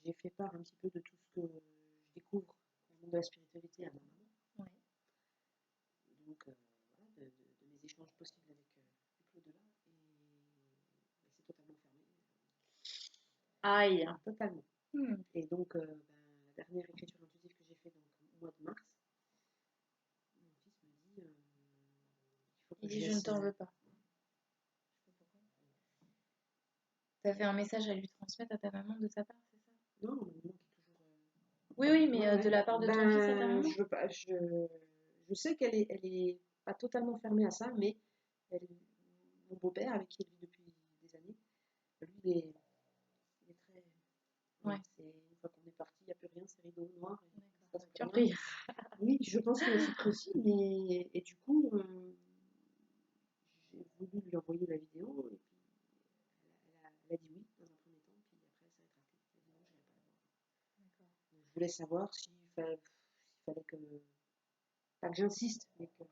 j'ai fait part un petit peu de tout ce que je découvre dans le monde de la spiritualité à ma maman. Ouais. Donc, voilà, de mes échanges possibles avec l'au-delà. Et c'est totalement fermé. Aïe. Totalement. Et donc, la dernière écriture intuitive que j'ai faite au mois de mars, mon fils me dit il faut que Il je dit je laisse. ne t'en veux pas. Tu as fait un message à lui transmettre à ta maman de sa part, c'est ça? Non, maman qui est toujours. Oui, oui, mais Ouais, de la part de ton fils à ta maman? je veux pas. Je sais elle est pas totalement fermée à ça, mais mon beau-père, avec qui elle vit depuis des années, lui, il est très. Ouais. C'est une fois qu'on est parti, il n'y a plus rien, c'est rideau noir. Et ça se passe Surpris. Oui, je pense qu'il a filtré aussi, mais et du coup, j'ai voulu lui envoyer la vidéo, et puis elle a dit oui dans un premier temps, puis après elle s'est rétractée. Elle a dit non, je n'irai pas la voir. Donc, je voulais savoir s'il fallait que, pas que j'insiste, mais que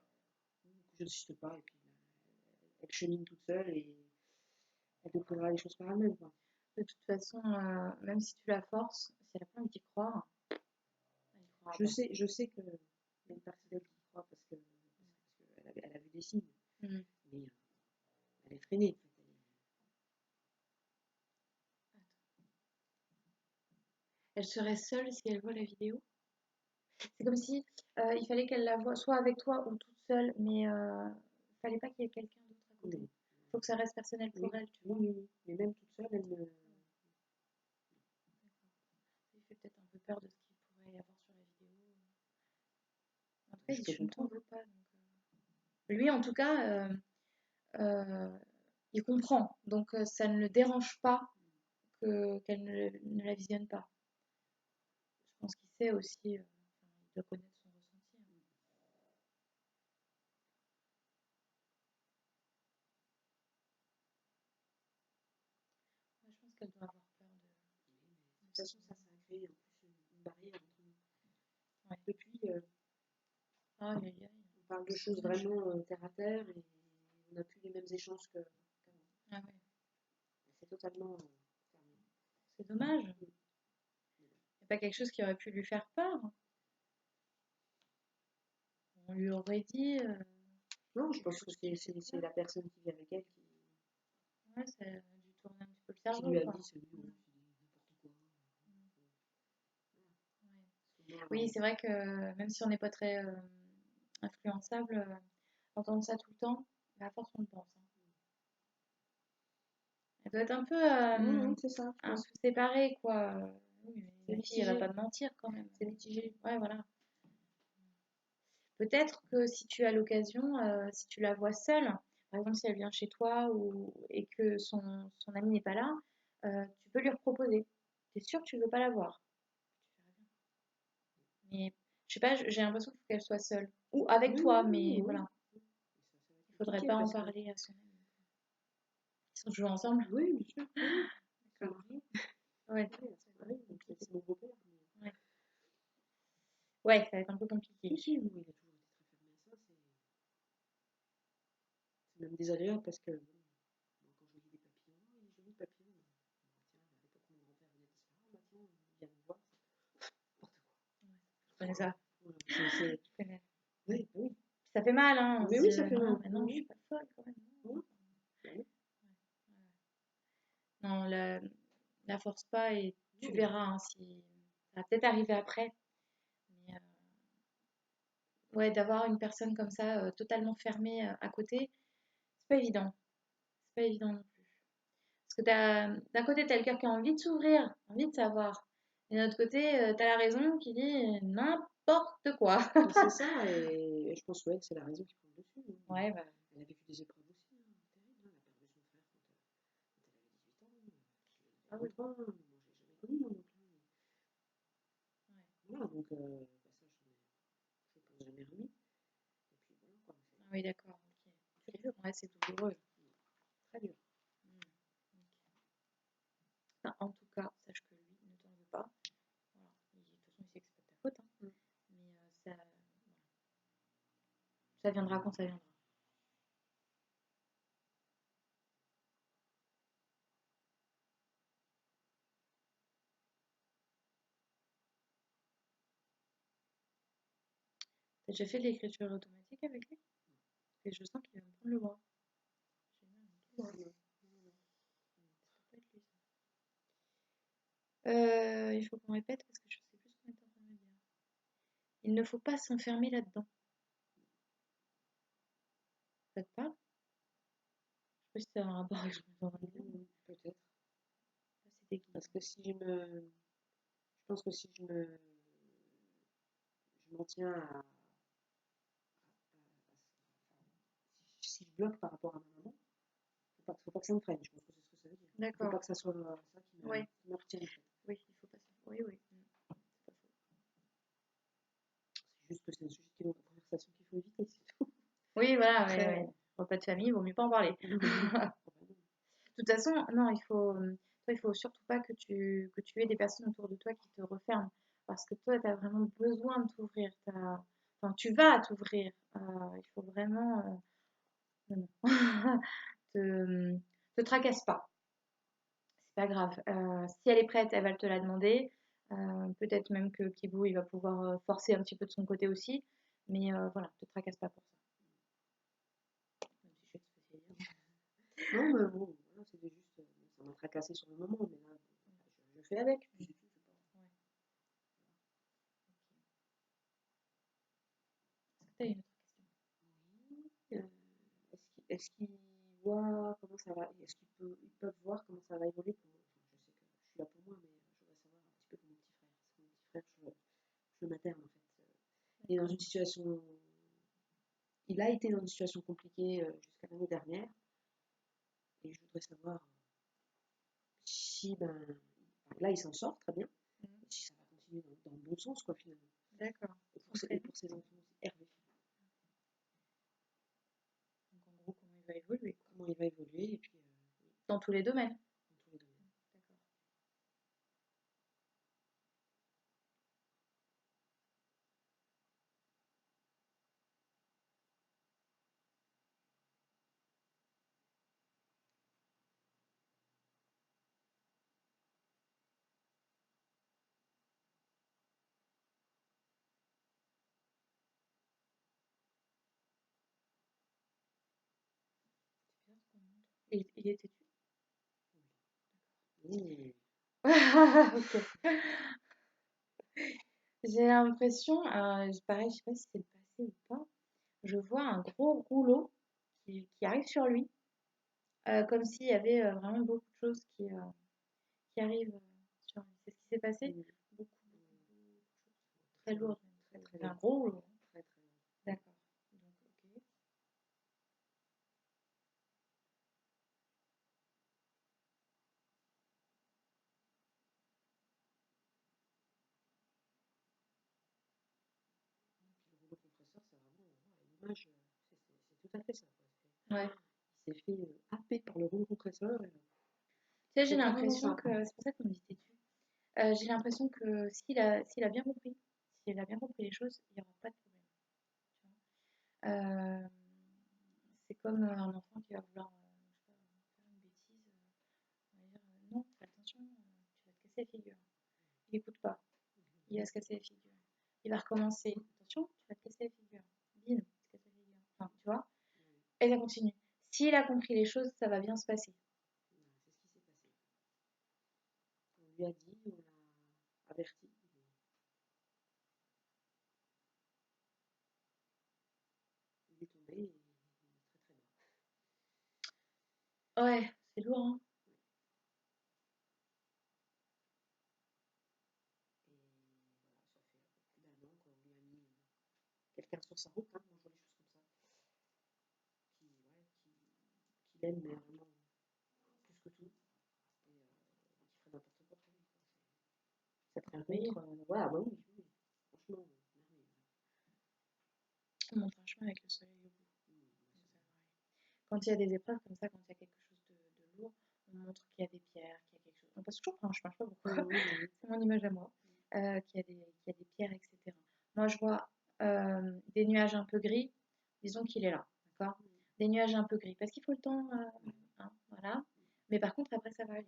je n'insiste pas, et puis elle chemine toute seule et elle découvrira les choses par elle-même, quoi. De toute façon, même si tu la forces, si elle a pas envie d'y croire, elle y croira pas. Je sais qu'il y a une partie d'elle qui y croit parce qu'elle a vu des signes, mais elle est freinée. Elle serait seule si elle voit la vidéo. C'est comme si il fallait qu'elle la voie soit avec toi ou toute seule, mais il fallait pas qu'il y ait quelqu'un d'autre à côté. Il faut que ça reste personnel pour elle, tu vois. Oui, mais même toute seule, elle me. Ça lui fait peut-être un peu peur de ce qu'il pourrait y avoir sur la vidéo. En tout cas, il dit, je ne t'en veux pas. Donc, lui, en tout cas, il comprend. Donc, ça ne le dérange pas qu'elle ne la visionne pas. Je pense qu'il sait aussi, il doit connaître son ressenti. Moi, je pense qu'elle doit avoir peur de. De toute façon, ça a créé en plus une barrière entre nous. Ouais. Depuis, on parle de choses vraiment terre à terre, et on n'a plus les mêmes échanges qu'avant. Ah ouais. C'est totalement fermé. C'est dommage. Il n'y a pas quelque chose qui aurait pu lui faire peur. On lui aurait dit. Non, je pense que c'est la personne qui vit avec elle qui. Ouais, ça a dû tourner un petit peu le cerveau. Qui lui a quoi. dit, c'est lui, n'importe quoi. Ouais. Oui, c'est vrai que même si on n'est pas très influençable, entendre ça tout le temps, à force on le pense. Hein. Elle doit être un peu, c'est ça, un peu séparée, quoi. Oui, mais la fille, elle va mitigé. pas te mentir quand même. C'est mitigé. Ouais, voilà. Peut-être que si tu as l'occasion, si tu la vois seule, par exemple si elle vient chez toi et que son ami n'est pas là, tu peux lui proposer. Tu es sûr que tu veux pas la voir. Mais je sais pas, j'ai l'impression qu'il faut qu'elle soit seule. Ou avec toi, mais voilà. Il faudrait pas en parler à son ami. Ils sont toujours ensemble? Oui, bien sûr. Oui. D'accord. Ouais. C'est mon beau-père. Ouais. Ouais, ça va être un peu compliqué. Oui, il a toujours été très fermé à ça. C'est même désagréable parce que moi, quand je voyais des papillons, les jolis papillons, tiens, à l'époque où mon grand-père venait de se faire, tiens, viens nous voir, n'importe quoi. Je connais ça. Je connais. Oui, oui. Ça fait mal, hein. Mais oui, ça fait mal. Mais non, je suis pas folle quand même. Non, la force pas et tu verras hein, si ça va peut-être arriver après. Mais ouais, d'avoir une personne comme ça totalement fermée à côté, c'est pas évident. C'est pas évident non plus. Parce que d'un côté, t'as le cœur qui a envie de s'ouvrir, envie de savoir. Et d'un autre côté, t'as la raison qui dit n'importe quoi. C'est ça, et je pense que c'est la raison qui prend le dessus. Hein. Ouais, bah. Elle a vécu des épreuves aussi, terribles. Elle a perdu son frère quand elle avait 18 ans. Ah oui. Moi, j'ai jamais connu mon oncle. Ouais. Voilà, donc ça, je pense jamais remis. Et puis voilà, quoi. Ah oui, d'accord. Ok. C'est dur. Ouais, c'est douloureux. Très dur. Enfin, en tout cas, sache que lui ne t'en veut pas. Voilà. De toute façon, il sait que c'est pas ta faute. Hein. Mais ça viendra quand ça viendra. T'as déjà fait de l'écriture automatique avec lui? Et je sens qu'il va me prendre le bras. J'ai mal dans tout le bras. Non, non, Ça peut pas être lui, ça. Il faut qu'on répète parce que je sais plus ce qu'on est en train de me dire. Il ne faut pas s'enfermer là-dedans. Ça te parle? Je sais pas si ça a un rapport avec ce qu'on est en train de dire. non, peut-être. C'était qui? Parce que je pense que si je m'en tiens si je bloque par rapport à ma maman, faut pas que ça me freine. Je pense que c'est ce que ça veut dire. Faut D'accord. pas que ça soit ça Oui, qui me retienne en fait. oui, il faut pas ça. Oui, oui. C'est pas faux. C'est juste que c'est un sujet qui est dans la conversation qu'il faut éviter, c'est tout. Oui, voilà, ouais, Après, ouais. Repas de famille, il vaut mieux pas en parler. oh bah non. De toute façon, non, toi, il faut surtout pas que tu aies des personnes autour de toi qui te referment. Parce que toi, tu as vraiment besoin de t'ouvrir. Enfin, tu vas t'ouvrir. Il faut vraiment. Non, non. te, te tracasse pas. C'est pas grave. Si elle est prête, elle va te la demander. Peut-être même que Kibou, il va pouvoir forcer un petit peu de son côté aussi. Mais voilà, te tracasse pas pour ça. Même si je sais que c'est facile à dire. Non, mais bon, voilà, c'était juste, ça m'a tracassé sur le moment, mais là, je fais avec. Puis c'est tout, c'est pas. Ouais, ok. Est-ce que tu as une autre question? Oui. Est-ce qu'ils voient comment ça va, ils peuvent voir comment ça va évoluer pour moi. Enfin, je sais que je suis là pour moi, mais je voudrais savoir un petit peu pour mon petit frère. Parce que mon petit frère, je le materne en fait. Il est dans une situation, il a été dans une situation compliquée jusqu'à l'année dernière, et je voudrais savoir si là il s'en sort très bien, Mhm. et si ça va continuer dans le bon sens quoi finalement. D'accord. Et Son prénom. pour ses enfants aussi, Hervé. Donc en gros, comment il va évoluer, quoi. Comment il va évoluer et puis oui, Dans tous les domaines. dans tous les domaines. D'accord. C'est bizarre ce qu'on montre. Il est têtu. Oui. Ok. J'ai l'impression, pareil, je sais pas si c'est le passé ou pas, je vois un gros rouleau qui arrive sur lui, comme s'il y avait vraiment beaucoup de choses qui arrivent sur lui. C'est ce qui s'est passé? Oui. Beaucoup, beaucoup, beaucoup de choses. Très lourdes, même, Très très C'est un lourd. gros rouleau, hein. Très très lourd. D'accord. Donc, ok. Puis le rouleau compresseur, c'est vraiment l'image, c'est tout à fait ça. Quoi. Ouais. Il s'est fait happer par le rouleau compresseur. Tu sais, j'ai C'est carrément l'impression ça. que, c'est pour ça qu'on dit têtu. J'ai l'impression que s'il a bien compris, s'il a bien compris les choses, il n'y aura pas de problème. Tu vois. C'est comme un enfant qui va vouloir, je sais pas, faire une bêtise. On va dire non, fais attention, tu vas te casser la figure. Il n'écoute pas, il va se casser la figure. Il va recommencer. Attention, tu vas te casser la figure. Bim, il se casse la figure. Enfin, tu vois. Et ça continue. S'il a compris les choses, ça va bien se passer. C'est ce qui s'est passé. On lui a dit, on l'a averti. Il est tombé et il est très très bas. Ouais, c'est lourd, hein. Et voilà, ça fait plus d'un an qu'on lui a mis quelqu'un sur sa route, hein, on voit les choses comme ça. Qui l'aime, mais vraiment plus que tout. Et qui ferait n'importe quoi pour lui. Cette Merveilleux. rencontre, voilà, bah oui, oui. Franchement, merveilleux. On montre un chemin avec le soleil au bout. Oui, Donc ça va aller. Quand il y a des épreuves comme ça, quand il y a quelque chose de lourd, on montre qu'il y a des pierres, qu'il y a quelque chose. On passe toujours par un chemin, je sais pas pourquoi. oui, oui. C'est mon image à moi. Qu'il y a des pierres, etc. Moi, je vois des nuages un peu gris. Disons qu'il est là, d'accord? Des nuages un peu gris. Parce qu'il faut le temps, hein, voilà. Mais par contre, après, ça va aller.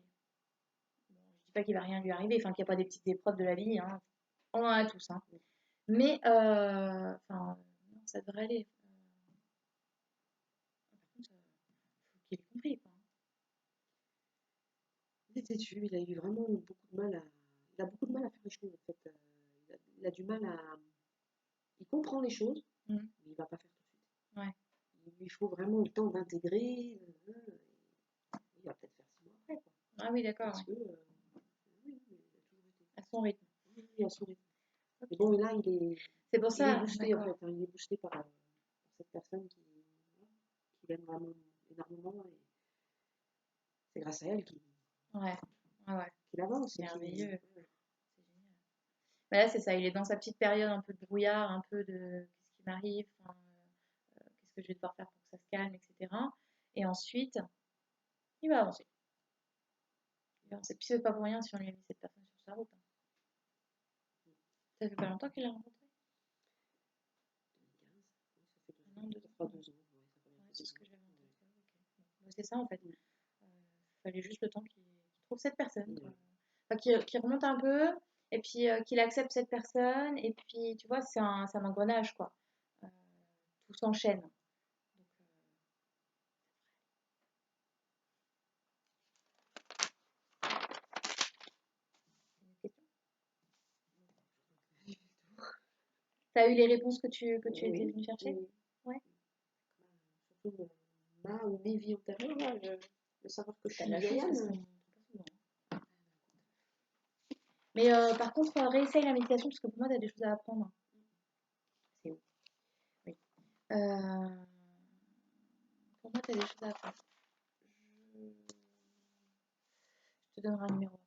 Bon, je dis pas qu'il va rien lui arriver, enfin, qu'il n'y a pas des petites épreuves de la vie, hein. On en a tous, hein. Mais, enfin, ça devrait aller. Par contre, faut qu'il ait compris, quoi. Il est têtu, il a eu vraiment beaucoup de mal à. Il a beaucoup de mal à faire les choses, en fait. Il a du mal à. Il comprend les choses, Mm. mais il va pas faire tout de suite. Ouais. Il lui faut vraiment le temps d'intégrer. Et il va peut-être faire 6 mois après, quoi. Ah oui, d'accord, Parce ouais. que. Oui, il a toujours été. À son rythme. Oui, à son rythme. Ok. Et bon, là, il est C'est pour ça, boosté, en d'accord. fait. Il est boosté par cette personne qui l'aime vraiment énormément. Et c'est grâce à elle qu'il Ouais, ouais. avance. C'est merveilleux. Ouais. C'est génial. Mais là, c'est ça, il est dans sa petite période un peu de brouillard, un peu de qu'est-ce qui m'arrive, enfin, qu'est-ce que je vais devoir faire pour que ça se calme, etc. Et ensuite, il va avancer. Il va avancer. Puis c'est pas pour rien si on lui a mis cette personne sur sa route. Hein. Ça fait pas longtemps qu'il l'a rencontré? 2015, ça fait 2 ans. Un an, 2 ans. 2 ans, ouais, ça fait Ouais, bientôt c'est 2 ce ans. que j'avais en tête. Ouais, ok. Bon, c'est ça en fait. Fallait juste le temps qu'il trouve cette personne. Quoi. Enfin, qu'il remonte un peu, et puis qu'il accepte cette personne, et puis tu vois, c'est un engrenage quoi. Euh, tout s'enchaîne. Donc, une question. T'as eu les réponses que tu étais venu chercher? Oui. Ouais. Surtout ma ou mes vies antérieures, là, de savoir que je T'as suis de la chance Gaïane. parce qu'on n'entend pas souvent. Hein. Mais par contre, réessaye la méditation parce que pour moi, t'as des choses à apprendre. C'est où? Oui. Pour moi, t'as des choses à apprendre. Je te donnerai un numéro après.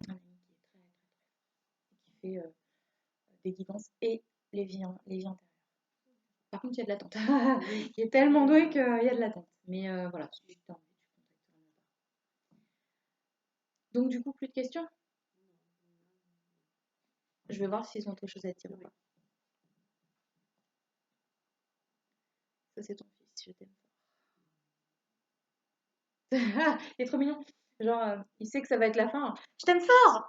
Un ami qui est très très très fort et qui fait des guidances et les vies antérieures. Par contre, il y a de l'attente. Il est tellement doué qu'il y a de l'attente. Mais voilà, si tu as envie, tu contacteras ma part. Donc, du coup, plus de questions? Je vais voir s'ils ont autre chose à dire ou pas. Ça, c'est ton fils, je t'aime fort. Il est trop mignon. Genre, il sait que ça va être la fin. Je t'aime fort!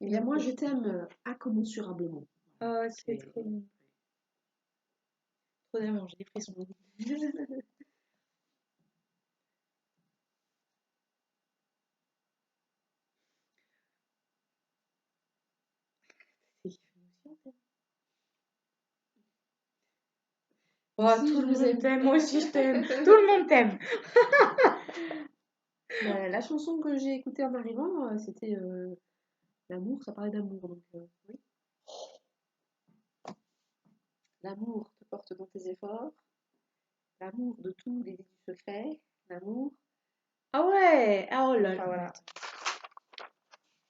Eh bien, moi, je t'aime incommensurablement. Oh, c'est trop mignon. Trop d'amour, j'ai des frissons. C'est émotion, ça. Oh, Si tout je le vous monde aime. t'aime, moi aussi je t'aime. Tout le monde t'aime. La chanson que j'ai écoutée en arrivant, c'était l'amour, ça parlait d'amour. Donc, oui. L'amour te porte dans tes efforts. L'amour de tous les débits secrets. L'amour. Ah ouais, ah oh là là. Enfin, voilà.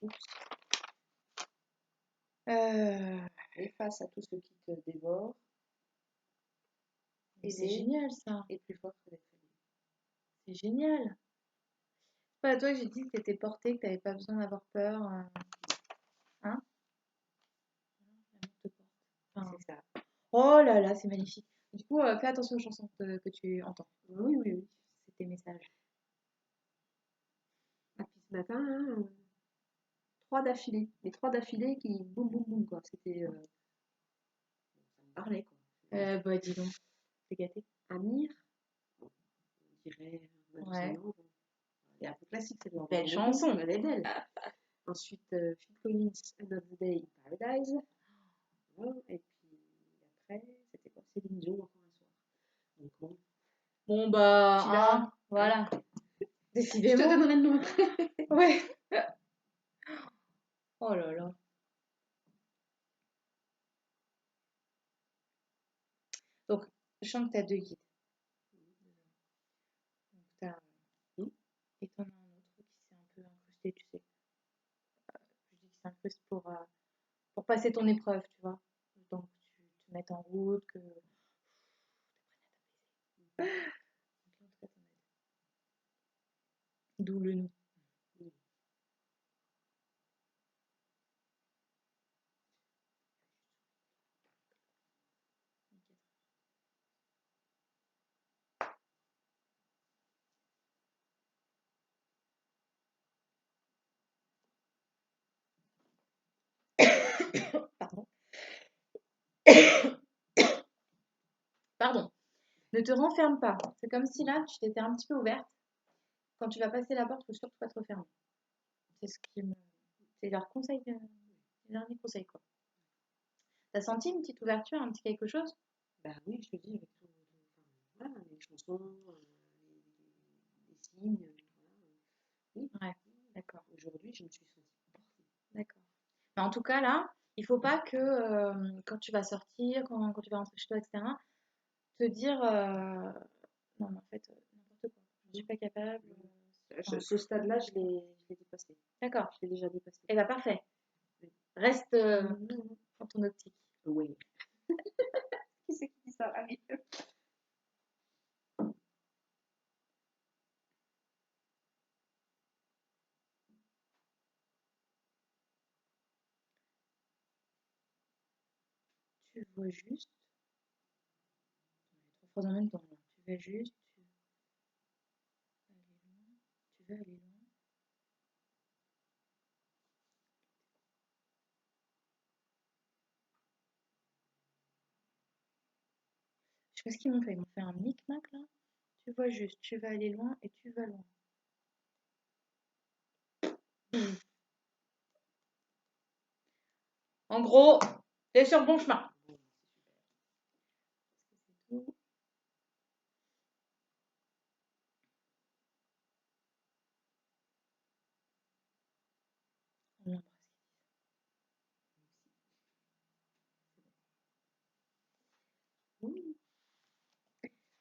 Oups. Et face à tout ce qui te dévore. C'est génial ça. Et plus fort que d'être aimé. C'est génial. C'est pas à toi que j'ai dit que t'étais portée, que t'avais pas besoin d'avoir peur. Hein? L'amour te porte. Enfin, C'est ça. oh là là, c'est magnifique. Du coup, fais attention aux chansons que tu entends. Oui, oui, oui. C'est tes messages. Et puis ce matin, hein, 3 d'affilée. Les 3 d'affilée qui boum, boum, boum, quoi. C'était. Ça me parlait, quoi. Bah dis donc, c'est gâté. Amir, bon, on dirait Ouais. bon, elle est un peu classique, c'est de leur Belle chanson. elle est belle. Ensuite, Phil Collins, Another Day in Paradise. Voilà. Et puis après, c'était quoi? Céline Dion, encore un soir. Donc bon. Bon bah, Sheila, hein, voilà. je te Décidément. donnerai le nom après. Ouais. Oh là là. Donc, je sens que tu as 2 guides. Donc, tu as. Et t'en as un autre qui s'est un peu incrusté, tu sais. Je dis qu'il s'incruste pour passer ton épreuve, tu vois. Donc, tu te mettes en route, que. Donc, là, en tout cas, t'en as 2. D'où le nom. Ne te renferme pas. C'est comme si là, tu t'étais un petit peu ouverte. Quand tu vas passer la porte, il faut surtout pas te refermer. C'est ce qui me... C'est leur conseil, le dernier conseil, quoi. T'as senti une petite ouverture, un petit quelque chose? Bah oui, je te dis, avec tout, enfin, voilà, les chansons, les signes, voilà. Oui, Ouais, d'accord, aujourd'hui, je me suis sentie portée. d'accord. Mais en tout cas, là, il faut pas que quand tu vas sortir, quand tu vas rentrer chez toi, etc., te dire non, mais en fait, n'importe quoi. Je suis pas capable. Enfin, Ce stade-là, je l'ai dépassé. d'accord. Je l'ai déjà dépassé. Eh ben parfait. Oui. Reste dans ton optique. Oui. Qui c'est qui dit ça? Ah oui. Tu vois juste. Trois phrases en même temps, là. Tu vas juste. Tu vas aller loin. Tu vas aller loin. Je sais pas ce qu'ils m'ont fait. Ils m'ont fait un micmac là. Tu vois juste. Tu vas aller loin et tu vas loin. En gros, t'es sur le bon chemin. Bon, C'est tout. On l'embrasse. oui.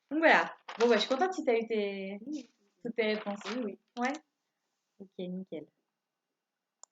Donc voilà. Bon, bah, je suis contente si t'as eu toutes tes réponses. Oui, oui. Ouais. Ok, nickel.